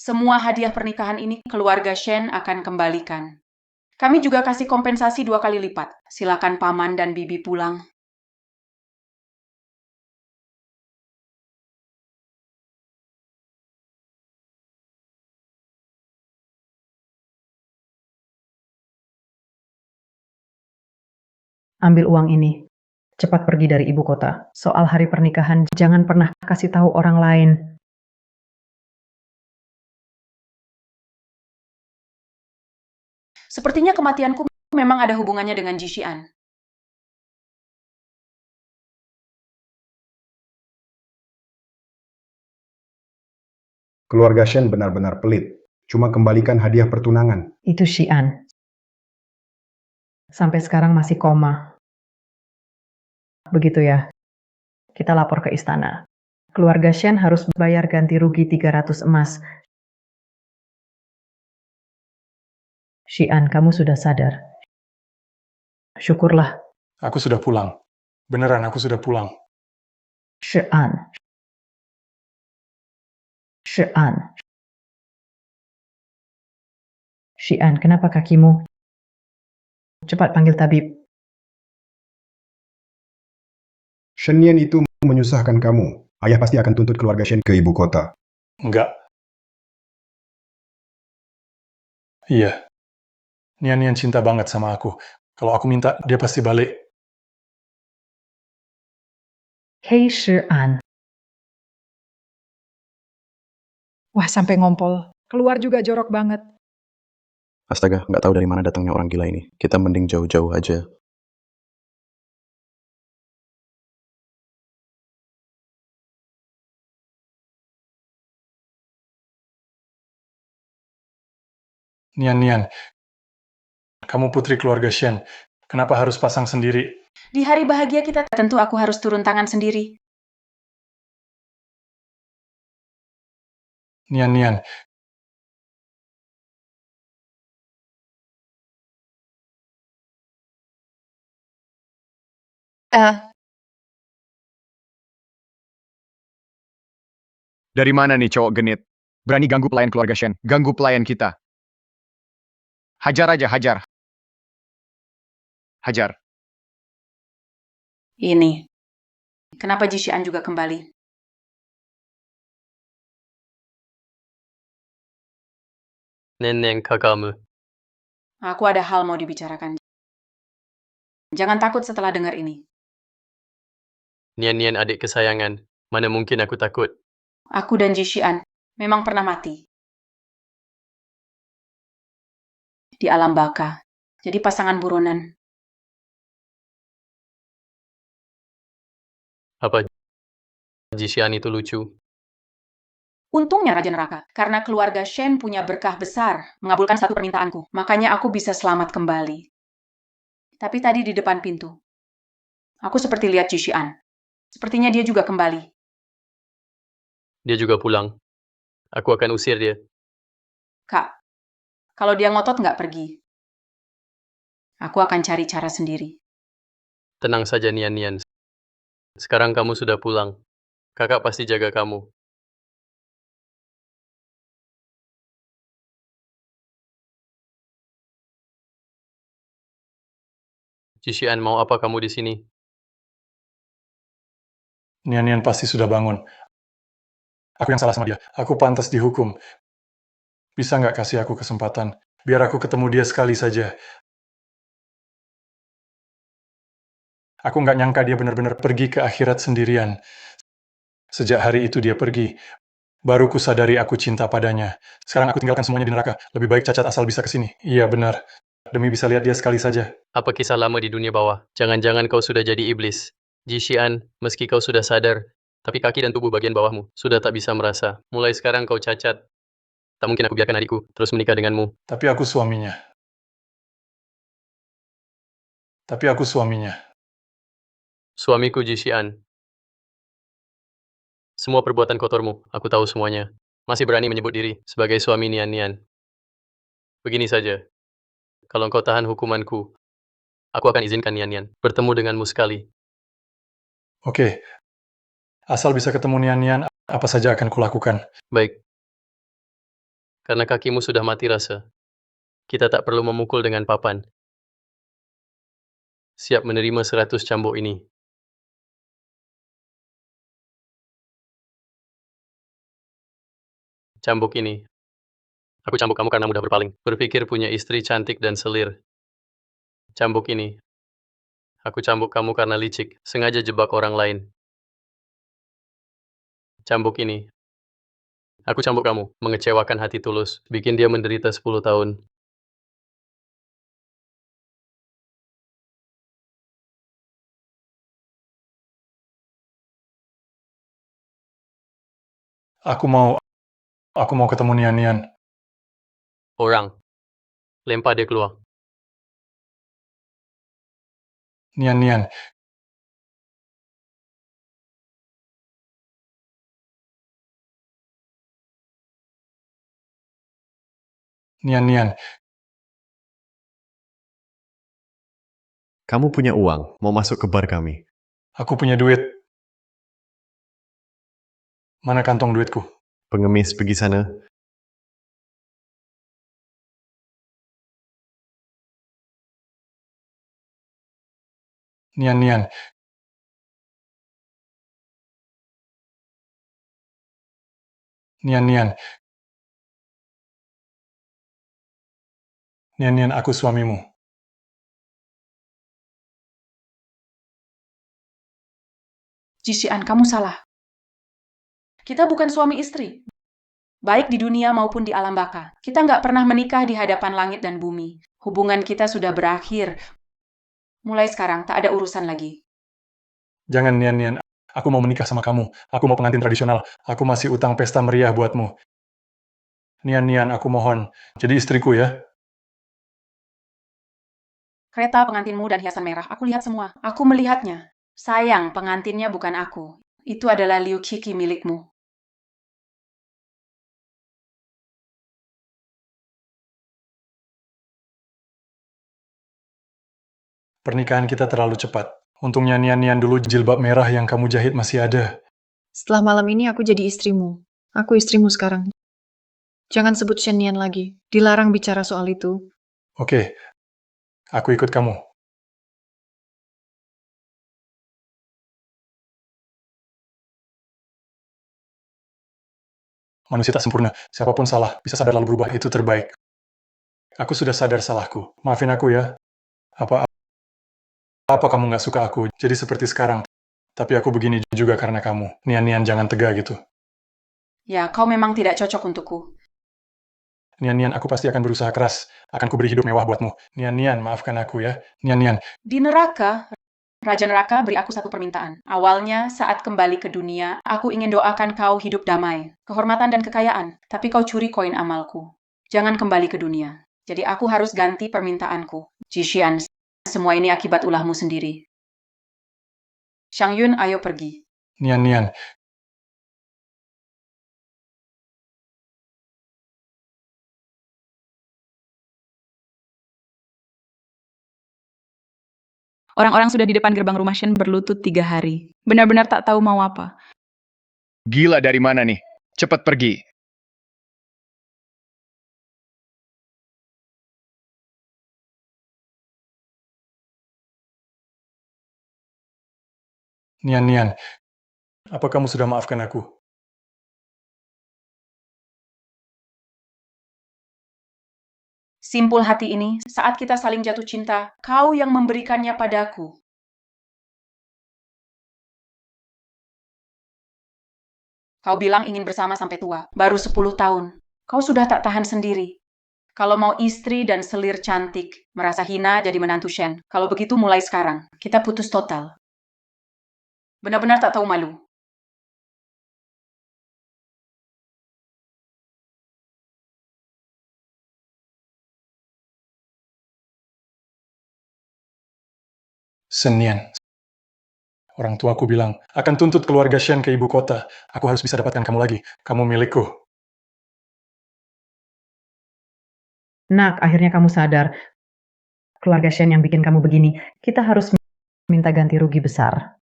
Semua hadiah pernikahan ini keluarga Shen akan kembalikan. Kami juga kasih kompensasi 2 kali lipat. Silakan paman dan bibi pulang. Ambil uang ini. Cepat pergi dari ibu kota. Soal hari pernikahan, jangan pernah kasih tahu orang lain. Sepertinya kematianku memang ada hubungannya dengan Ji Xian. Keluarga Shen benar-benar pelit. Cuma kembalikan hadiah pertunangan. Itu Xian. Sampai sekarang masih koma. Begitu ya. Kita lapor ke istana. Keluarga Shen harus bayar ganti rugi 300 emas. Xian, kamu sudah sadar. Syukurlah. Aku sudah pulang. Beneran, aku sudah pulang. Xian. Xian, kenapa kakimu? Cepat panggil tabib. Shen Nian itu menyusahkan kamu. Ayah pasti akan tuntut keluarga Shen ke ibu kota. Enggak. Iya. Nian cinta banget sama aku. Kalau aku minta, dia pasti balik. Hei Shi-an, Wah, sampai ngompol. Keluar juga jorok banget. Astaga, nggak tahu dari mana datangnya orang gila ini. Kita mending jauh-jauh aja. Nian, kamu putri keluarga Shen. Kenapa harus pasang sendiri? Di hari bahagia kita tentu aku harus turun tangan sendiri. Nian, Dari mana nih cowok genit? Berani ganggu pelayan keluarga Shen, ganggu pelayan kita. Hajar aja, hajar. Hajar. Ini. Kenapa Jishian juga kembali? Neneng kakakmu. Aku ada hal mau dibicarakan. Jangan takut setelah dengar ini. Nian adik kesayangan. Mana mungkin aku takut. Aku dan Jishian memang pernah mati. Di alam baka. Jadi pasangan buronan. Apa Jishian itu lucu? Untungnya Raja Neraka, karena keluarga Shen punya berkah besar, mengabulkan satu permintaanku. Makanya aku bisa selamat kembali. Tapi tadi di depan pintu, aku seperti lihat Jishian. Sepertinya dia juga kembali. Dia juga pulang. Aku akan usir dia. Kak, kalau dia ngotot nggak pergi, aku akan cari cara sendiri. Tenang saja Nian. Sekarang kamu sudah pulang. Kakak pasti jaga kamu. Jishian, mau apa kamu di sini? Nian pasti sudah bangun. Aku yang salah sama dia. Aku pantas dihukum. Bisa nggak kasih aku kesempatan? Biar aku ketemu dia sekali saja. Aku nggak nyangka dia benar-benar pergi ke akhirat sendirian. Sejak hari itu dia pergi. Baru ku sadari aku cinta padanya. Sekarang aku tinggalkan semuanya di neraka. Lebih baik Cacat asal bisa ke sini. Iya, benar. Demi bisa lihat dia sekali saja. Apa kisah lama di dunia bawah? Jangan-jangan kau sudah jadi iblis. Jishian, meski kau sudah sadar, tapi kaki dan tubuh bagian bawahmu sudah tak bisa merasa. Mulai sekarang kau cacat. Tak mungkin aku biarkan adikku terus menikah denganmu. Tapi aku suaminya. Suamiku Jishian. Semua perbuatan kotormu, aku tahu semuanya. Masih berani menyebut diri sebagai suami Nian. Begini saja. Kalau engkau tahan hukumanku, aku akan izinkan Nian bertemu denganmu sekali. Oke. Asal bisa ketemu Nian, apa saja akan kulakukan. Baik. Karena kakimu sudah mati rasa, kita tak perlu memukul dengan papan. Siap menerima 100 cambuk ini. Cambuk ini. Aku cambuk kamu karena mudah berpaling. Berpikir punya istri cantik dan selir. Cambuk ini. Aku cambuk kamu karena licik, sengaja jebak orang lain. Cambuk ini. Aku cambuk kamu, mengecewakan hati tulus, bikin dia menderita 10 tahun. Aku mau ketemu Nian. Orang. Lempar dia keluar. Nian. Nian. Kamu punya uang, mau masuk ke bar kami. Aku punya duit. Mana kantong duitku? Pengemis pergi sana. Nian. Nian, aku suamimu. Jishian, kamu salah. Kita bukan suami istri. Baik di dunia maupun di alam baka. Kita nggak pernah menikah di hadapan langit dan bumi. Hubungan kita sudah berakhir. Mulai sekarang, tak ada urusan lagi. Jangan, Nian. Aku mau menikah sama kamu. Aku mau pengantin tradisional. Aku masih utang pesta meriah buatmu. Nian, aku mohon. Jadi istriku ya. Kereta pengantinmu dan hiasan merah, aku lihat semua. Aku melihatnya. Sayang, pengantinnya bukan aku. Itu adalah Liu Qiki milikmu. Pernikahan kita terlalu cepat. Untungnya Nian dulu jilbab merah yang kamu jahit masih ada. Setelah malam ini aku jadi istrimu. Aku istrimu sekarang. Jangan sebut Shen Nian lagi. Dilarang bicara soal itu. Oke, aku ikut kamu. Manusia tak sempurna. Siapapun salah, bisa sadar lalu berubah. Itu terbaik. Aku sudah sadar salahku. Maafin aku ya. Apa kamu nggak suka aku jadi seperti sekarang? Tapi aku begini juga karena kamu. Nian, jangan tega gitu. Ya, kau memang tidak cocok untukku. Nian, aku pasti akan berusaha keras. Akan kuberi hidup mewah buatmu. Nian, maafkan aku ya. Nian. Di neraka, Raja Neraka beri aku satu permintaan. Awalnya, saat kembali ke dunia, aku ingin doakan kau hidup damai, kehormatan dan kekayaan. Tapi kau curi koin amalku. Jangan kembali ke dunia. Jadi aku harus ganti permintaanku. Jishian, semua ini akibat ulahmu sendiri. Shang Yun, ayo pergi. Nian. Orang-orang sudah di depan gerbang rumah Shen berlutut 3 hari. Benar-benar tak tahu mau apa. Gila dari mana nih? Cepat pergi. Nian, apa kamu sudah maafkan aku? Simpul hati ini, saat kita saling jatuh cinta, kau yang memberikannya padaku. Kau bilang ingin bersama sampai tua, baru 10 tahun. Kau sudah tak tahan sendiri. Kalau mau istri dan selir cantik, merasa hina jadi menantu Shen. Kalau begitu mulai sekarang, kita putus total. Benar-benar tak tahu malu. Senian. Orang tuaku bilang, akan tuntut keluarga Shen ke ibu kota. Aku harus bisa dapatkan kamu lagi. Kamu milikku. Nak, akhirnya kamu sadar. Keluarga Shen yang bikin kamu begini. Kita harus minta ganti rugi besar.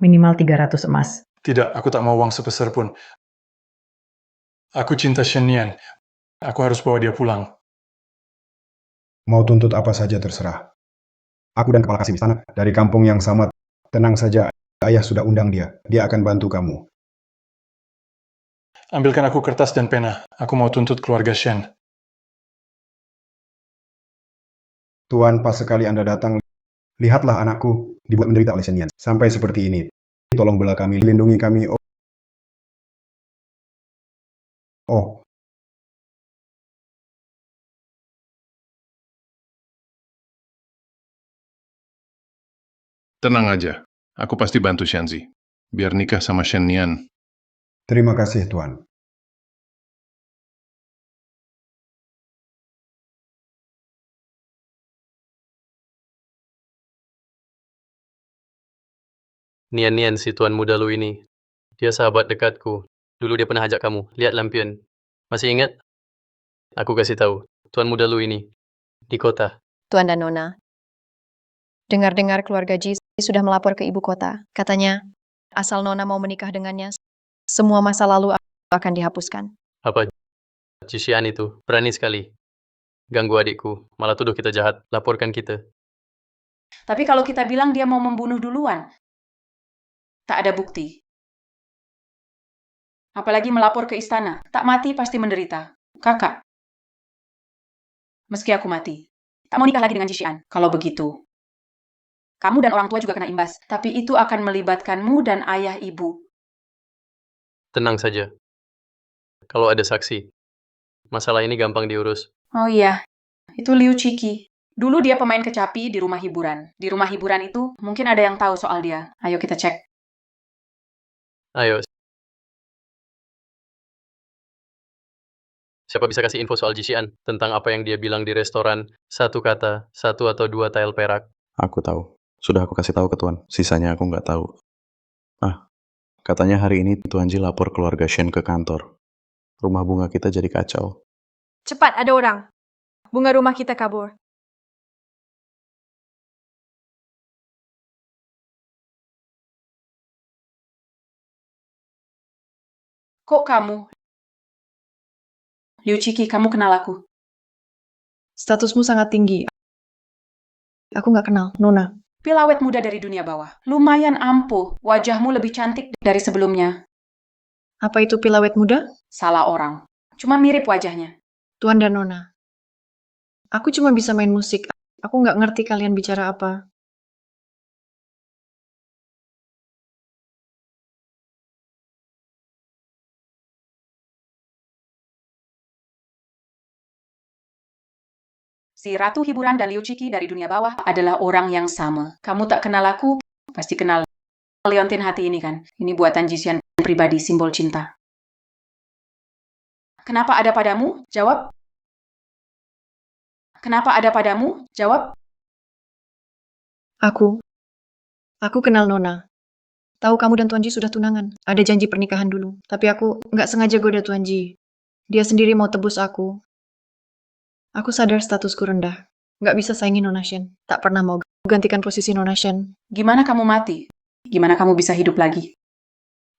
Minimal 300 emas. Tidak, aku tak mau uang sebesar pun. Aku cinta Shenian. Aku harus bawa dia pulang. Mau tuntut apa saja terserah. Aku dan kepala kasih istana dari kampung yang sama. Tenang saja, ayah sudah undang dia. Dia akan bantu kamu. Ambilkan aku kertas dan pena. Aku mau tuntut keluarga Shen. Tuan, pas sekali Anda datang, lihatlah anakku dibuat menderita oleh Shenian. Sampai seperti ini. Tolong bela kami, lindungi kami. Oh. Tenang aja. Aku pasti bantu Shanzi. Biar nikah sama Shen Nian. Terima kasih, Tuan. Nian si tuan muda lu ini. Dia sahabat dekatku. Dulu dia pernah ajak kamu. Lihat lampion. Masih ingat? Aku kasih tahu. Tuan muda lu ini. Di kota. Tuan dan Nona. Dengar-dengar keluarga Ji sudah melapor ke ibu kota. Katanya, asal Nona mau menikah dengannya, semua masa lalu akan dihapuskan. Apa? Jishian itu. Berani sekali. Ganggu adikku. Malah tuduh kita jahat. Laporkan kita. Tapi kalau kita bilang dia mau membunuh duluan, tak ada bukti. Apalagi melapor ke istana. Tak mati pasti menderita. Kakak. Meski aku mati. Tak mau nikah lagi dengan Jishian. Kalau begitu, Kamu dan orang tua juga kena imbas. Tapi itu akan melibatkanmu dan ayah ibu. Tenang saja. Kalau ada saksi, masalah ini gampang diurus. Oh iya, itu Liu Chiki. Dulu dia pemain kecapi di rumah hiburan. Di rumah hiburan itu, mungkin ada yang tahu soal dia. Ayo kita cek. Ayo. Siapa bisa kasih info soal Jishian? Tentang apa yang dia bilang di restoran? Satu kata, satu atau dua tile perak. Aku tahu. Sudah aku kasih tahu ke Tuan. Sisanya aku nggak tahu. Katanya hari ini Tuan Ji lapor keluarga Shen ke kantor. Rumah bunga kita jadi kacau. Cepat, ada orang. Bunga rumah kita kabur. Kok kamu? Liu Chiki, kamu kenal aku? Statusmu sangat tinggi. Aku nggak kenal, Nona. Pilawet muda dari dunia bawah. Lumayan ampuh. Wajahmu lebih cantik dari sebelumnya. Apa itu pilawet muda? Salah orang. Cuma mirip wajahnya. Tuan dan Nona. Aku cuma bisa main musik. Aku nggak ngerti kalian bicara apa. Si Ratu Hiburan dan Liu Chiki dari dunia bawah adalah orang yang sama. Kamu tak kenal aku, pasti kenal Leontin hati ini kan? Ini buatan Jishian pribadi, simbol cinta. Kenapa ada padamu? Jawab. Kenapa ada padamu? Jawab. Aku kenal Nona. Tahu kamu dan Tuan Ji sudah tunangan. Ada janji pernikahan dulu. Tapi aku nggak sengaja goda Tuan Ji. Dia sendiri mau tebus aku. Aku sadar statusku rendah. Nggak bisa saingi Nona Shen. Tak pernah mau gantikan posisi Nona Shen. Gimana kamu mati? Gimana kamu bisa hidup lagi?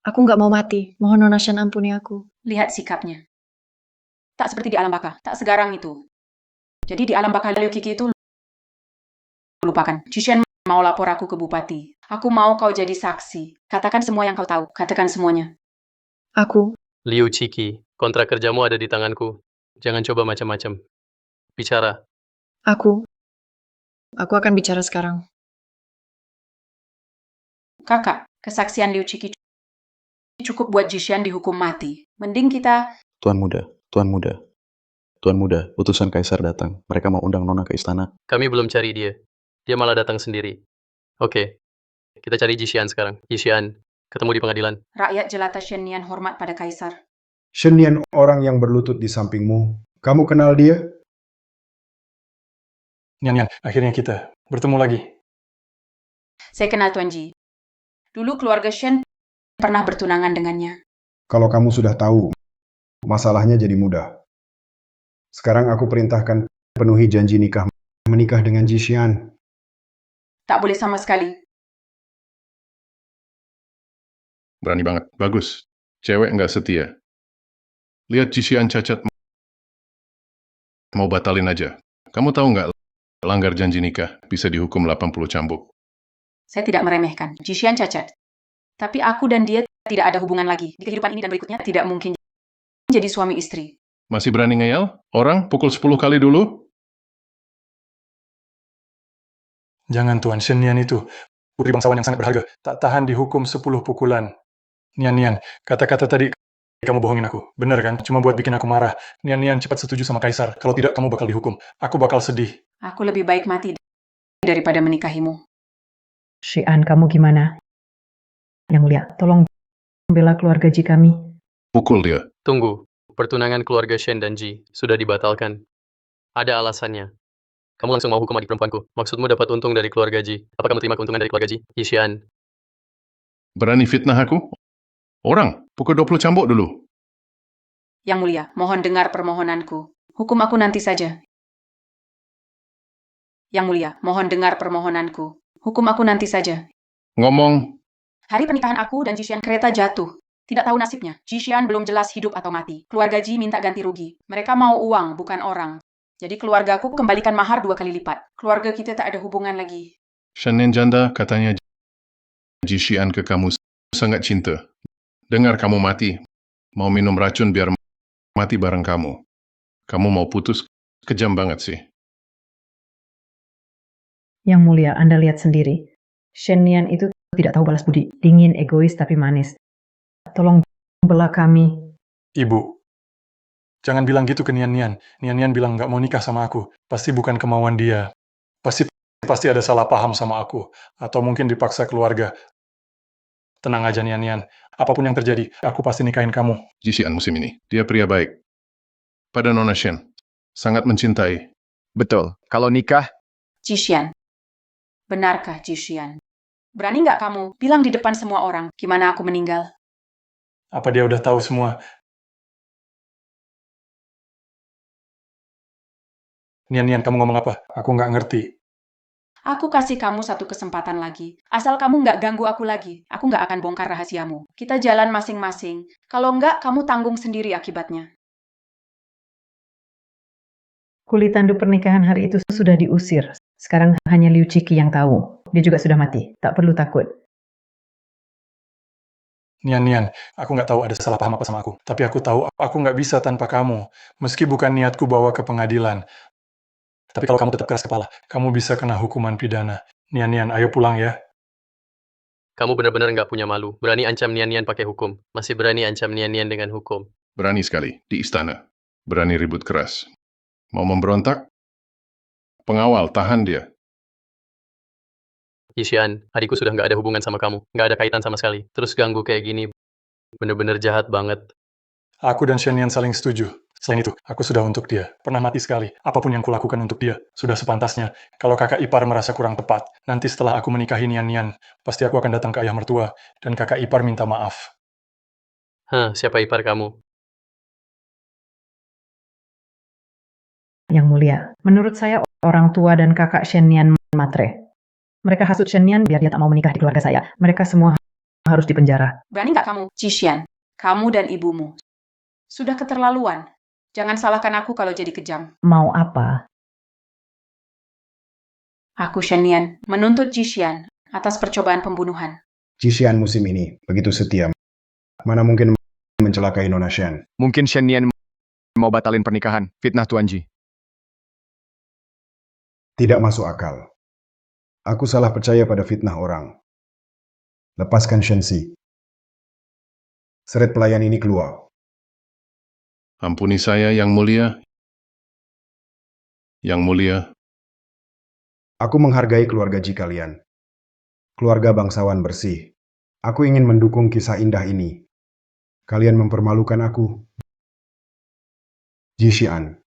Aku nggak mau mati. Mohon Nona Shen ampuni aku. Lihat sikapnya. Tak seperti di alam baka. Tak segarang itu. Jadi di alam baka Liu Kiki itu lupakan. Jishian mau lapor aku ke bupati. Aku mau kau jadi saksi. Katakan semua yang kau tahu. Katakan semuanya. Aku. Liu Chiki, kontrak kerjamu ada di tanganku. Jangan coba macam-macam. Bicara. Aku akan bicara sekarang. Kakak, kesaksian Liu Chiki cukup buat Jishian dihukum mati. Mending kita... Tuan muda, Tuan muda. Tuan muda, utusan Kaisar datang. Mereka mau undang Nona ke istana. Kami belum cari dia. Dia malah datang sendiri. Oke, kita cari Jishian sekarang. Jishian, ketemu di pengadilan. Rakyat jelata Shen Nian hormat pada Kaisar. Shen Nian orang yang berlutut di sampingmu. Kamu kenal dia? Nian, akhirnya kita bertemu lagi. Saya kenal Tuan Ji. Dulu keluarga Shen pernah bertunangan dengannya. Kalau kamu sudah tahu, masalahnya jadi mudah. Sekarang aku perintahkan penuhi janji nikah menikah dengan Jishian. Tak boleh sama sekali. Berani banget. Bagus. Cewek nggak setia. Lihat Jishian cacat. Mau batalin aja. Kamu tahu nggak, langgar janji nikah bisa dihukum 80 cambuk. Saya tidak meremehkan. Jishian cacat. Tapi aku dan dia tidak ada hubungan lagi. Di kehidupan ini dan berikutnya tidak mungkin jadi suami istri. Masih berani ngeyel? Orang pukul 10 kali dulu? Jangan Tuan, Shen Nian itu putri bangsawan yang sangat berharga. Tak tahan dihukum 10 pukulan. Nian, kata-kata tadi kamu bohongin aku. Bener kan? Cuma buat bikin aku marah. Nian, cepat setuju sama Kaisar. Kalau tidak, kamu bakal dihukum. Aku bakal sedih. Aku lebih baik mati daripada menikahimu. Xian, kamu gimana? Yang mulia, tolong bela keluarga Ji kami. Pukul dia. Tunggu, pertunangan keluarga Shen dan Ji sudah dibatalkan. Ada alasannya. Kamu langsung mau hukum adik perempuanku. Maksudmu dapat untung dari keluarga Ji. Apa kamu terima keuntungan dari keluarga Ji? Jishian. Berani fitnah aku? Orang, pukul 20 cambuk dulu. Yang mulia, mohon dengar permohonanku. Hukum aku nanti saja. Yang mulia, mohon dengar permohonanku. Hukum aku nanti saja. Ngomong. Hari pernikahan aku dan Jishian kereta jatuh. Tidak tahu nasibnya. Jishian belum jelas hidup atau mati. Keluarga Ji minta ganti rugi. Mereka mau uang, bukan orang. Jadi keluargaku kembalikan mahar 2 kali lipat. Keluarga kita tak ada hubungan lagi. Shen Nian janda katanya Jishian ke kamu sangat cinta. Dengar kamu mati. Mau minum racun biar mati bareng kamu. Kamu mau putus? Kejam banget sih. Yang mulia, Anda lihat sendiri. Shen Nian itu tidak tahu balas budi. Dingin, egois, tapi manis. Tolong bela kami. Ibu, jangan bilang gitu ke Nian Nian. Nian Nian bilang nggak mau nikah sama aku. Pasti bukan kemauan dia. Pasti ada salah paham sama aku. Atau mungkin dipaksa keluarga. Tenang aja Nian Nian. Apapun yang terjadi, aku pasti nikahin kamu. Jishian musim ini, dia pria baik. Pada Nona Shen, sangat mencintai. Betul, kalau nikah, Jishian, benarkah Jishian? Berani nggak kamu bilang di depan semua orang gimana aku meninggal? Apa dia udah tahu semua? Nian Nian, kamu ngomong apa? Aku nggak ngerti. Aku kasih kamu satu kesempatan lagi. Asal kamu nggak ganggu aku lagi, aku nggak akan bongkar rahasiamu. Kita jalan masing-masing. Kalau nggak, kamu tanggung sendiri akibatnya. Kulit tanduk pernikahan hari itu sudah diusir. Sekarang hanya Liu Ciki yang tahu. Dia juga sudah mati. Tak perlu takut. Nian Nian, aku nggak tahu ada salah paham apa sama aku. Tapi aku tahu aku nggak bisa tanpa kamu. Meski bukan niatku bawa ke pengadilan. Tapi kalau kamu tetap keras kepala, kamu bisa kena hukuman pidana. Nian Nian, ayo pulang ya. Kamu benar-benar nggak punya malu. Berani ancam Nian-Nian pakai hukum. Masih berani ancam Nian-Nian dengan hukum. Berani sekali, di istana. Berani ribut keras. Mau memberontak? Pengawal, tahan dia. Jishian, adikku sudah nggak ada hubungan sama kamu. Nggak ada kaitan sama sekali. Terus ganggu kayak gini. Bener-bener jahat banget. Aku dan Shen Nian saling setuju. Selain itu, aku sudah untuk dia. Pernah mati sekali. Apapun yang kulakukan untuk dia, sudah sepantasnya. Kalau kakak ipar merasa kurang tepat, nanti setelah aku menikahi Nian Nian, pasti aku akan datang ke ayah mertua, dan kakak ipar minta maaf. Siapa ipar kamu? Yang mulia, menurut saya orang tua dan kakak Shen Nian matre. Mereka hasut Shen Nian biar dia tak mau menikah di keluarga saya. Mereka semua harus dipenjara. Berani nggak kamu, Jishian? Kamu dan ibumu. Sudah keterlaluan. Jangan salahkan aku kalau jadi kejam. Mau apa? Aku, Shen Nian, menuntut Jishian atas percobaan pembunuhan. Jishian musim ini begitu setia. Mana mungkin mencelakai Nona Shen? mungkin Shen Nian mau batalin pernikahan. Fitnah Tuan Ji. Tidak masuk akal. Aku salah percaya pada fitnah orang. Lepaskan Shenxi. Seret pelayan ini keluar. Ampuni saya, Yang Mulia. Yang Mulia, Aku menghargai keluarga Ji kalian. Keluarga bangsawan bersih. Aku ingin mendukung kisah indah ini. Kalian mempermalukan aku. Jishian.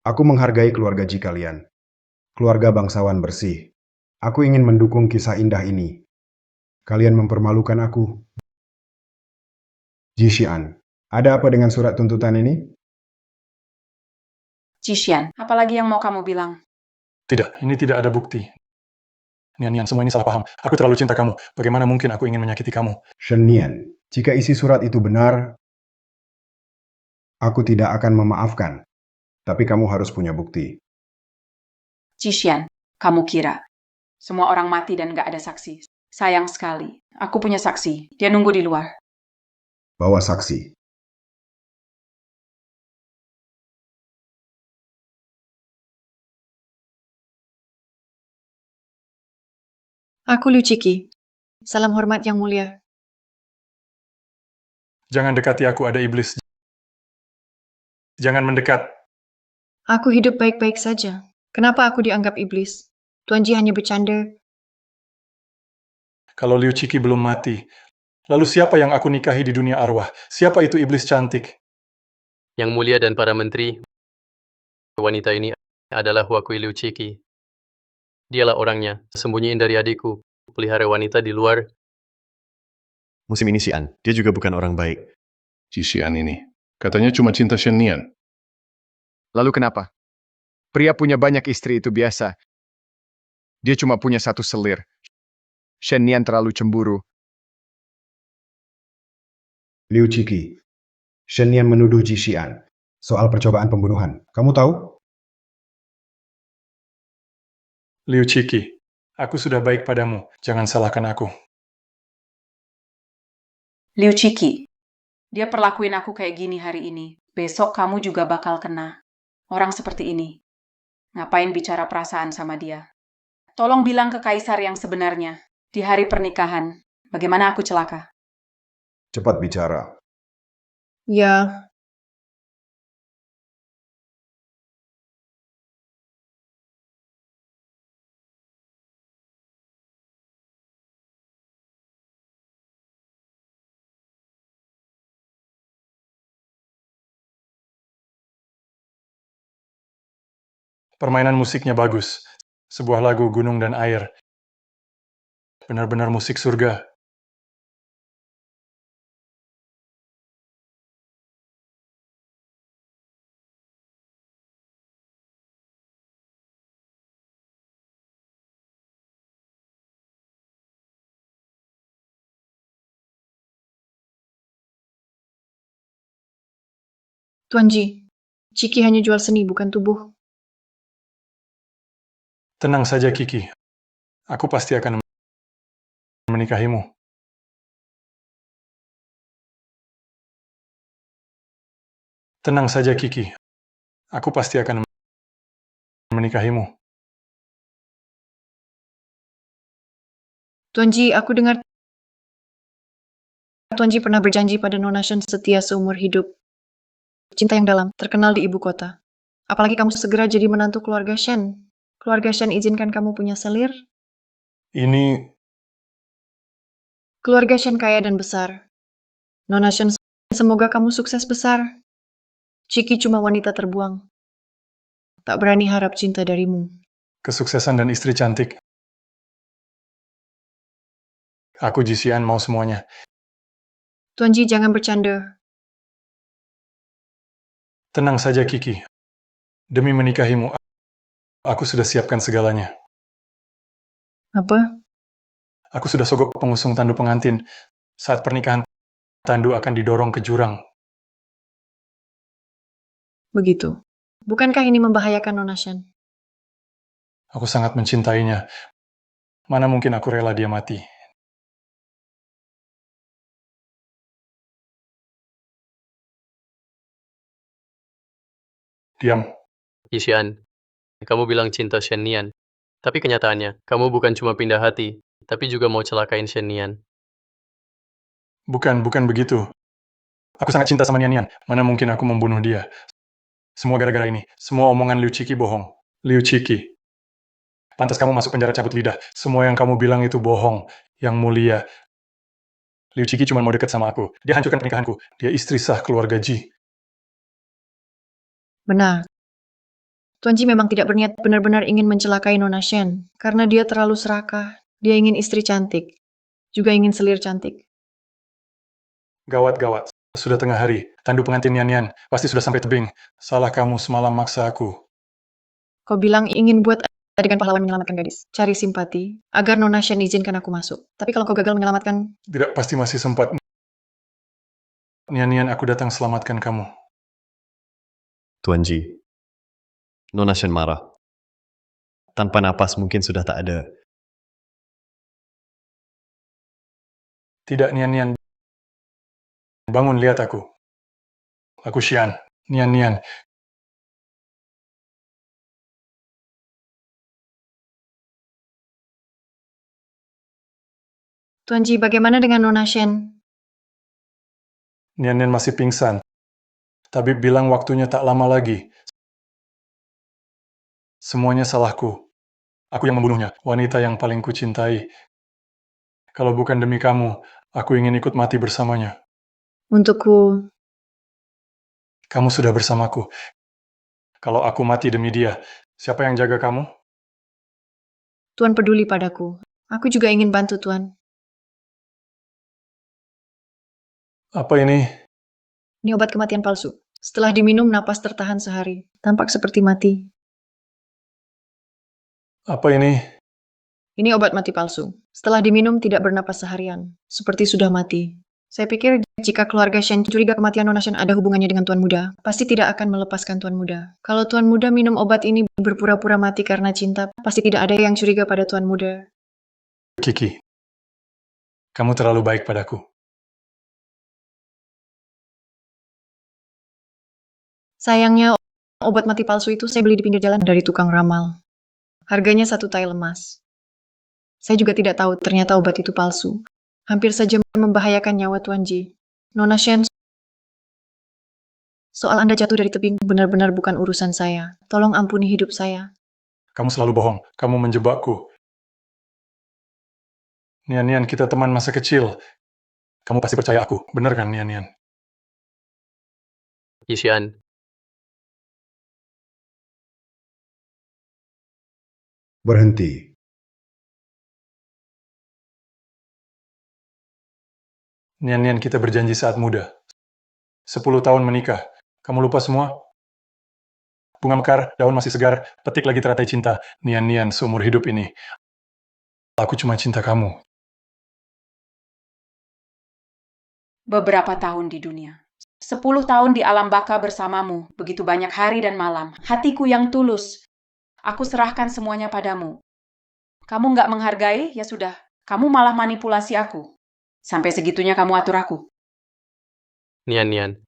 Aku menghargai keluarga Ji kalian. Keluarga bangsawan bersih. Aku ingin mendukung kisah indah ini. Kalian mempermalukan aku. Jishian. Ada apa dengan surat tuntutan ini? Jishian, apalagi yang mau kamu bilang? Tidak, ini tidak ada bukti. Nian Nian, semua ini salah paham. Aku terlalu cinta kamu. Bagaimana mungkin aku ingin menyakiti kamu? Shen Nian, jika isi surat itu benar, aku tidak akan memaafkan. Tapi kamu harus punya bukti. Jishian, kamu kira semua orang mati dan nggak ada saksi? Sayang sekali. Aku punya saksi. Dia nunggu di luar. Bawa saksi. Aku Liu Ciki. Salam hormat Yang Mulia. Jangan dekati aku, ada iblis. Jangan mendekat. Aku hidup baik-baik saja. Kenapa aku dianggap iblis? Tuan Ji hanya bercanda. Kalau Liu Ciki belum mati, lalu siapa yang aku nikahi di dunia arwah? Siapa itu iblis cantik? Yang Mulia dan para menteri, wanita ini adalah Huakui Liu Ciki. Dialah orangnya, sembunyiin dari adikku, pelihara wanita di luar. Musim ini Xian, dia juga bukan orang baik. Jishian ini. Katanya cuma cinta Shen Nian. Lalu kenapa? Pria punya banyak istri itu biasa. Dia cuma punya satu selir. Shen Nian terlalu cemburu. Liu Ciki. Shen Nian menuduh Jishian soal percobaan pembunuhan. Kamu tahu? Liu Ciki, aku sudah baik padamu. Jangan salahkan aku. Liu Ciki, dia perlakuin aku kayak gini hari ini. Besok kamu juga bakal kena. Orang seperti ini. Ngapain bicara perasaan sama dia? Tolong bilang ke kaisar yang sebenarnya. Di hari pernikahan, bagaimana aku celaka? Cepat bicara. Ya, Permainan musiknya bagus. Sebuah lagu Gunung dan Air. Benar-benar musik surga. Tuan Ji, Ciki hanya jual seni, bukan tubuh. Tenang saja, Kiki. Aku pasti akan menikahimu. Tenang saja, Kiki. Aku pasti akan menikahimu. Tuan Ji, aku dengar Tuan Ji pernah berjanji pada Nona Shen setia seumur hidup. Cinta yang dalam, terkenal di ibu kota. Apalagi kamu segera jadi menantu keluarga Shen. Keluarga Shen izinkan kamu punya selir. Ini Keluarga Shen kaya dan besar. Nona Shen, semoga kamu sukses besar. Ciki cuma wanita terbuang. Tak berani harap cinta darimu. kesuksesan dan istri cantik. Aku Jisian mau semuanya. Tuan Ji, jangan bercanda. Tenang saja, Kiki. Demi menikahimu, aku sudah siapkan segalanya. Apa? Aku sudah sogok pengusung tandu pengantin. Saat pernikahan, tandu akan didorong ke jurang. Begitu. Bukankah ini membahayakan Nona Shen? Aku sangat mencintainya. Mana mungkin aku rela dia mati. Diam. Jishian, kamu bilang cinta Shen Nian. Tapi kenyataannya, kamu bukan cuma pindah hati, tapi juga mau celakain Shen Nian. Bukan begitu. Aku sangat cinta sama Nian Nian. Mana mungkin aku membunuh dia. Semua gara-gara ini. Semua omongan Liu Ciki bohong. Liu Ciki. Pantas kamu masuk penjara cabut lidah. Semua yang kamu bilang itu bohong. Yang mulia. Liu Ciki cuma mau deket sama aku. Dia hancurkan pernikahanku. Dia istri sah keluarga Ji. Benar. Tuan Ji memang tidak berniat benar-benar ingin mencelakai Nona Shen. Karena dia terlalu serakah. Dia ingin istri cantik. Juga ingin selir cantik. Gawat. Sudah tengah hari. Tandu pengantin Nian Nian. Pasti sudah sampai tebing. Salah kamu semalam maksa aku. Kau bilang ingin buat adegan pahlawan menyelamatkan gadis. Cari simpati. Agar Nona Shen izinkan aku masuk. Tapi kalau kau gagal menyelamatkan... Tidak, pasti masih sempat. Nian Nian, aku datang selamatkan kamu. Tuan Ji, Nona Shen marah. Tanpa napas mungkin sudah tak ada. Tidak, Nian Nian. Bangun, lihat aku. Aku Xian. Nian Nian. Tuan Ji, bagaimana dengan Nona Shen? Nian Nian masih pingsan. Tabib bilang waktunya tak lama lagi. Semuanya salahku. Aku yang membunuhnya, wanita yang paling kucintai. Kalau bukan demi kamu, aku ingin ikut mati bersamanya. Untukku, Kamu sudah bersamaku. Kalau aku mati demi dia, siapa yang jaga kamu? Tuan peduli padaku. Aku juga ingin bantu Tuan. Apa ini? Ini obat kematian palsu. Setelah diminum, napas tertahan sehari. Tampak seperti mati. Apa ini? Ini obat mati palsu. Setelah diminum, tidak bernapas seharian. Seperti sudah mati. Saya pikir jika keluarga Shen curiga kematian Nona Shen ada hubungannya dengan Tuan Muda, pasti tidak akan melepaskan Tuan Muda. Kalau Tuan Muda minum obat ini berpura-pura mati karena cinta, pasti tidak ada yang curiga pada Tuan Muda. Kiki, kamu terlalu baik padaku. Sayangnya, obat mati palsu itu saya beli di pinggir jalan dari tukang ramal. Harganya 1 tai lemas. Saya juga tidak tahu ternyata obat itu palsu. Hampir saja membahayakan nyawa Tuan Ji. Nona Shen, soal Anda jatuh dari tebing benar-benar bukan urusan saya. Tolong ampuni hidup saya. Kamu selalu bohong. Kamu menjebakku. Nian, kita teman masa kecil. Kamu pasti percaya aku. Bener kan, Nian? Yishian, Berhenti. Nian, kita berjanji saat muda. 10 tahun menikah. Kamu lupa semua? Bunga mekar, daun masih segar, petik lagi teratai cinta. Nian, seumur hidup ini. Aku cuma cinta kamu. Beberapa tahun di dunia. 10 tahun di alam baka bersamamu. Begitu banyak hari dan malam. Hatiku yang tulus. Aku serahkan semuanya padamu. Kamu nggak menghargai, ya sudah. Kamu malah manipulasi aku. Sampai segitunya kamu atur aku. Nian.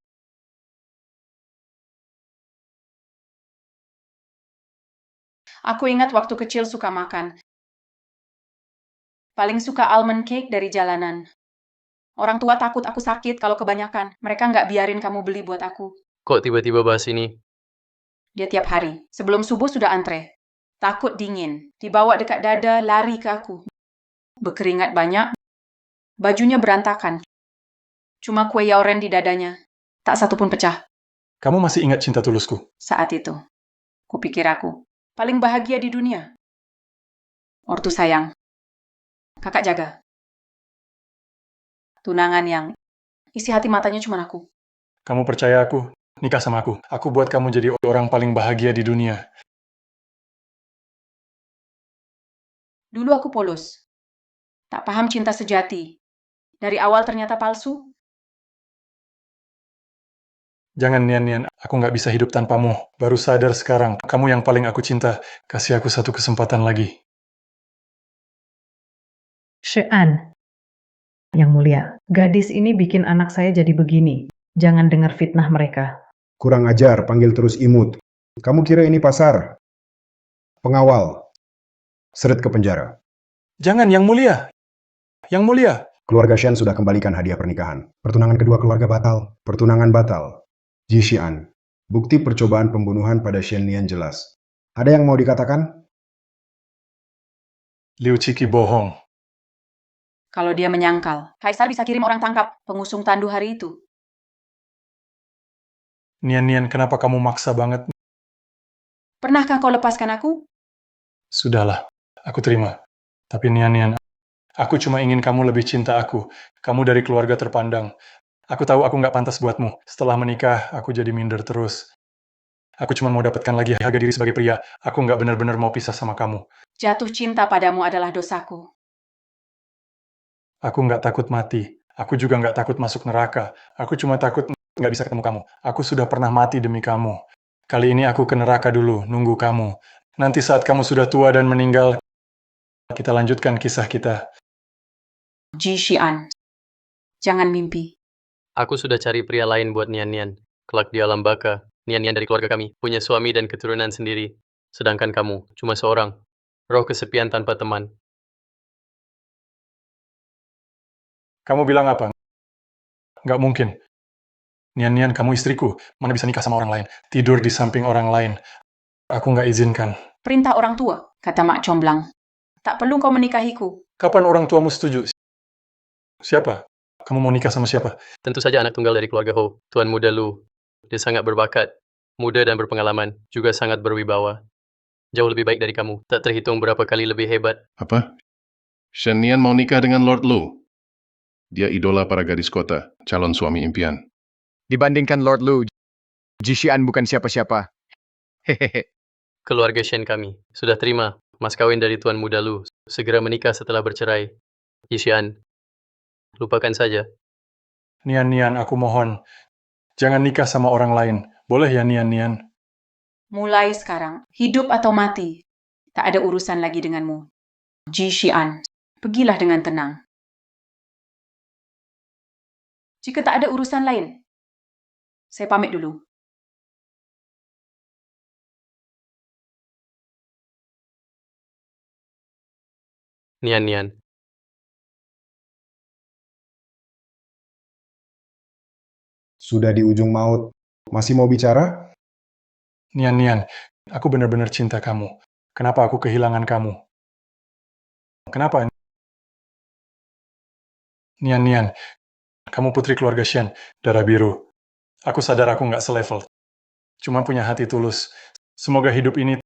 Aku ingat waktu kecil suka makan. Paling suka almond cake dari jalanan. Orang tua takut aku sakit kalau kebanyakan. Mereka nggak biarin kamu beli buat aku. Kok tiba-tiba bahas ini? Dia tiap hari. Sebelum subuh sudah antre. Takut dingin. Dibawa dekat dada, lari ke aku. Berkeringat banyak. Bajunya berantakan. Cuma kue Yauren di dadanya. Tak satu pun pecah. Kamu masih ingat cinta tulusku? Saat itu, kupikir aku paling bahagia di dunia. Ortu sayang. Kakak jaga. Tunangan yang isi hati matanya cuma aku. Kamu percaya aku? Nikah sama aku. Aku buat kamu jadi orang paling bahagia di dunia. Dulu aku polos. Tak paham cinta sejati. Dari awal ternyata palsu. Jangan, Nian. Aku nggak bisa hidup tanpamu. Baru sadar sekarang. Kamu yang paling aku cinta. Kasih aku satu kesempatan lagi. Shean, Yang Mulia, gadis ini bikin anak saya jadi begini. Jangan dengar fitnah mereka. Kurang ajar, panggil terus imut. Kamu kira ini pasar? Pengawal. Seret ke penjara. Jangan, Yang Mulia. Yang Mulia. Keluarga Shen sudah kembalikan hadiah pernikahan. Pertunangan kedua keluarga batal. Pertunangan batal. Ji Xian. Bukti percobaan pembunuhan pada Shen Nian jelas. Ada yang mau dikatakan? Liu Ciki bohong. Kalau dia menyangkal, Kaisar bisa kirim orang tangkap pengusung tandu hari itu. Nian, kenapa kamu maksa banget? Pernahkah kau lepaskan aku? Sudahlah, aku terima. Tapi Nian, aku cuma ingin kamu lebih cinta aku. Kamu dari keluarga terpandang. Aku tahu aku nggak pantas buatmu. Setelah menikah, aku jadi minder terus. Aku cuma mau dapatkan lagi harga diri sebagai pria. Aku nggak benar-benar mau pisah sama kamu. Jatuh cinta padamu adalah dosaku. Aku nggak takut mati. Aku juga nggak takut masuk neraka. Aku cuma takut nggak bisa ketemu kamu. Aku sudah pernah mati demi kamu. Kali ini aku ke neraka dulu, nunggu kamu. Nanti saat kamu sudah tua dan meninggal, kita lanjutkan kisah kita. Ji Xian, jangan mimpi. Aku sudah cari pria lain buat Nian. Kelak di alam baka, Nian dari keluarga kami, punya suami dan keturunan sendiri. Sedangkan kamu, cuma seorang. Roh kesepian tanpa teman. Kamu bilang apa? Nggak mungkin. Nian, kamu istriku. Mana bisa nikah sama orang lain? Tidur di samping orang lain. Aku nggak izinkan. Perintah orang tua, kata Mak Comblang. Tak perlu kau menikahiku. Kapan orang tuamu setuju? Siapa? Kamu mau nikah sama siapa? Tentu saja anak tunggal dari keluarga Ho, Tuan Muda Lu. Dia sangat berbakat, muda dan berpengalaman, juga sangat berwibawa. Jauh lebih baik dari kamu, tak terhitung berapa kali lebih hebat. Apa? Shen Nian mau nikah dengan Lord Lu. Dia idola para gadis kota, calon suami impian. Dibandingkan Lord Lu, Ji Xian bukan siapa-siapa. Hehehe. Keluarga Shen kami sudah terima mas kawin dari Tuan Muda Lu. Segera menikah setelah bercerai. Yishian, lupakan saja. Nian, aku mohon. Jangan nikah sama orang lain. Boleh ya, Nian? Mulai sekarang, hidup atau mati, tak ada urusan lagi denganmu. Ji Xian, pergilah dengan tenang. Jika tak ada urusan lain, saya pamit dulu. Nian. Sudah di ujung maut. Masih mau bicara? Nian, aku benar-benar cinta kamu. Kenapa aku kehilangan kamu? Kenapa? Nian, kamu putri keluarga Shen, darah biru. Aku sadar aku nggak selevel. Cuma punya hati tulus. Semoga hidup ini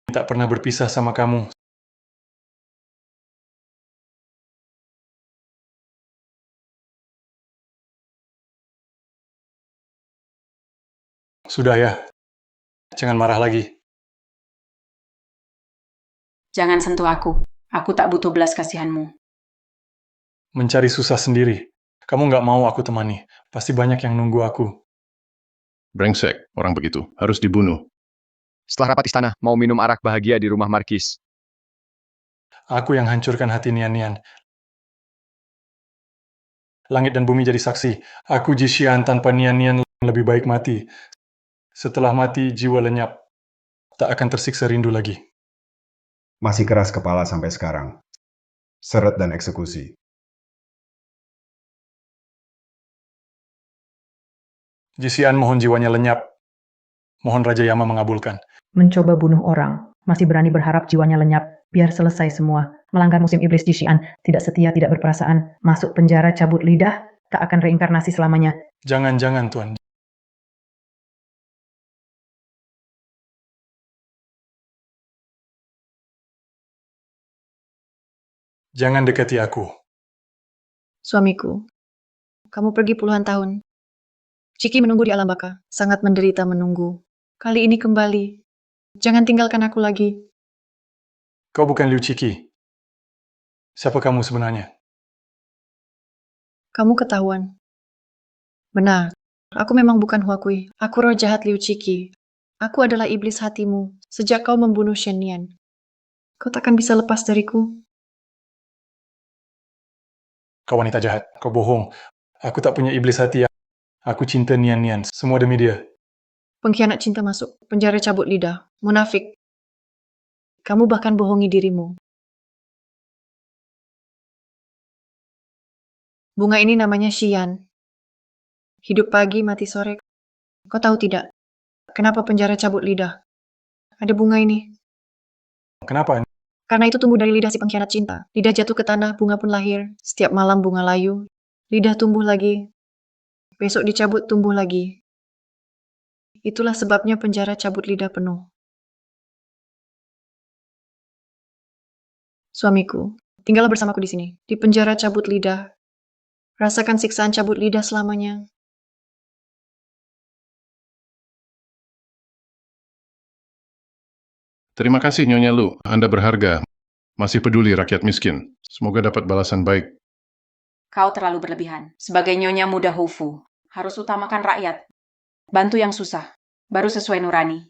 tak pernah berpisah sama kamu. Sudah ya, jangan marah lagi. Jangan sentuh aku. Aku tak butuh belas kasihanmu. Mencari susah sendiri. Kamu nggak mau aku temani. Pasti banyak yang nunggu aku. Brengsek, orang begitu. Harus dibunuh. Setelah rapat istana, mau minum arak bahagia di rumah Markis. Aku yang hancurkan hati Nian. Langit dan bumi jadi saksi. Aku Jishian tanpa Nian lebih baik mati. Setelah mati, jiwa lenyap. Tak akan tersiksa rindu lagi. Masih keras kepala sampai sekarang. Seret dan eksekusi. Jishian mohon jiwanya lenyap. Mohon Raja Yama mengabulkan. Mencoba bunuh orang, masih berani berharap jiwanya lenyap, biar selesai semua. Melanggar musim iblis Jishian, tidak setia, tidak berperasaan, masuk penjara, cabut lidah, tak akan reinkarnasi selamanya. Jangan, Tuan. Jangan dekati aku. Suamiku, kamu pergi puluhan tahun. Ciki menunggu di alam baka, sangat menderita menunggu. Kali ini kembali. Jangan tinggalkan aku lagi. Kau bukan Liu Ciki. Siapa kamu sebenarnya? Kamu ketahuan. Benar, aku memang bukan Huakui. Aku roh jahat Liu Ciki. Aku adalah iblis hatimu. Sejak kau membunuh Shen Nian. Kau takkan bisa lepas dariku. Kau wanita jahat. Kau bohong. Aku tak punya iblis hati. Aku cinta Nian. Semua demi dia. Pengkhianat cinta masuk. Penjara cabut lidah. Munafik. Kamu bahkan bohongi dirimu. Bunga ini namanya Xian. Hidup pagi, mati sore. Kau tahu tidak? Kenapa penjara cabut lidah? Ada bunga ini. Kenapa? Karena itu tumbuh dari lidah si pengkhianat cinta. Lidah jatuh ke tanah, bunga pun lahir. Setiap malam bunga layu. Lidah tumbuh lagi. Besok dicabut, tumbuh lagi. Itulah sebabnya penjara cabut lidah penuh. Suamiku, tinggallah bersamaku di sini. Di penjara cabut lidah. Rasakan siksaan cabut lidah selamanya. Terima kasih Nyonya Lu, Anda berharga. Masih peduli rakyat miskin. Semoga dapat balasan baik. Kau terlalu berlebihan. Sebagai nyonya muda Hufu, harus utamakan rakyat. Bantu yang susah. Baru sesuai nurani.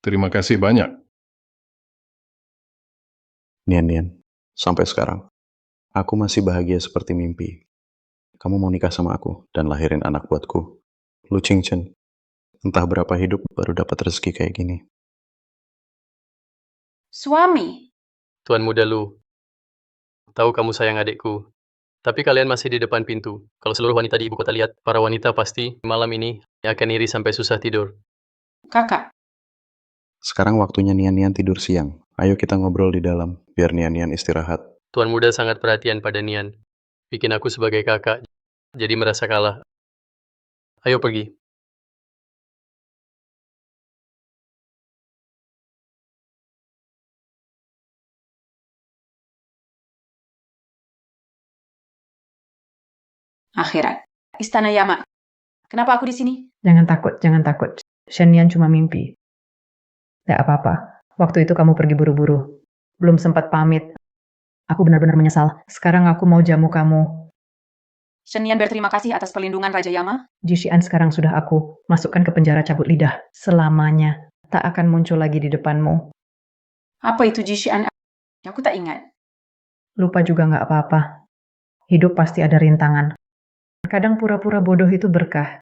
Terima kasih banyak. Nian, sampai sekarang, aku masih bahagia seperti mimpi. Kamu mau nikah sama aku dan lahirin anak buatku. Lu Qingchen, entah berapa hidup baru dapat rezeki kayak gini. Suami? Tuan muda Lu, tahu kamu sayang adikku. Tapi kalian masih di depan pintu. Kalau seluruh wanita di ibu kota lihat, para wanita pasti malam ini akan iri sampai susah tidur. Kakak, Sekarang waktunya Nian tidur siang. Ayo kita ngobrol di dalam, biar Nian istirahat. Tuan muda sangat perhatian pada Nian. Bikin aku sebagai kakak, jadi merasa kalah. Ayo pergi. akhirat. Istana Yama. Kenapa aku di sini? Jangan takut. Shen Nian cuma mimpi. Tidak apa-apa. Waktu itu kamu pergi buru-buru. Belum sempat pamit. Aku benar-benar menyesal. Sekarang aku mau jamu kamu. Shen Nian berterima kasih atas perlindungan Raja Yama. Jishian sekarang sudah aku masukkan ke penjara cabut lidah. Selamanya. Tak akan muncul lagi di depanmu. Apa itu Jishian? Aku tak ingat. Lupa juga nggak apa-apa. Hidup pasti ada rintangan. Kadang pura-pura bodoh itu berkah.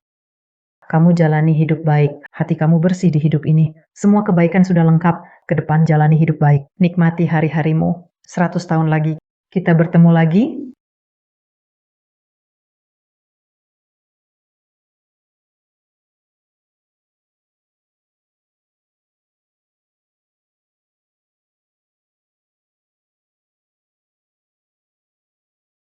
Kamu jalani hidup baik, hati kamu bersih di hidup ini. Semua kebaikan sudah lengkap, ke depan jalani hidup baik. Nikmati hari-harimu. 100 tahun lagi, Kita bertemu lagi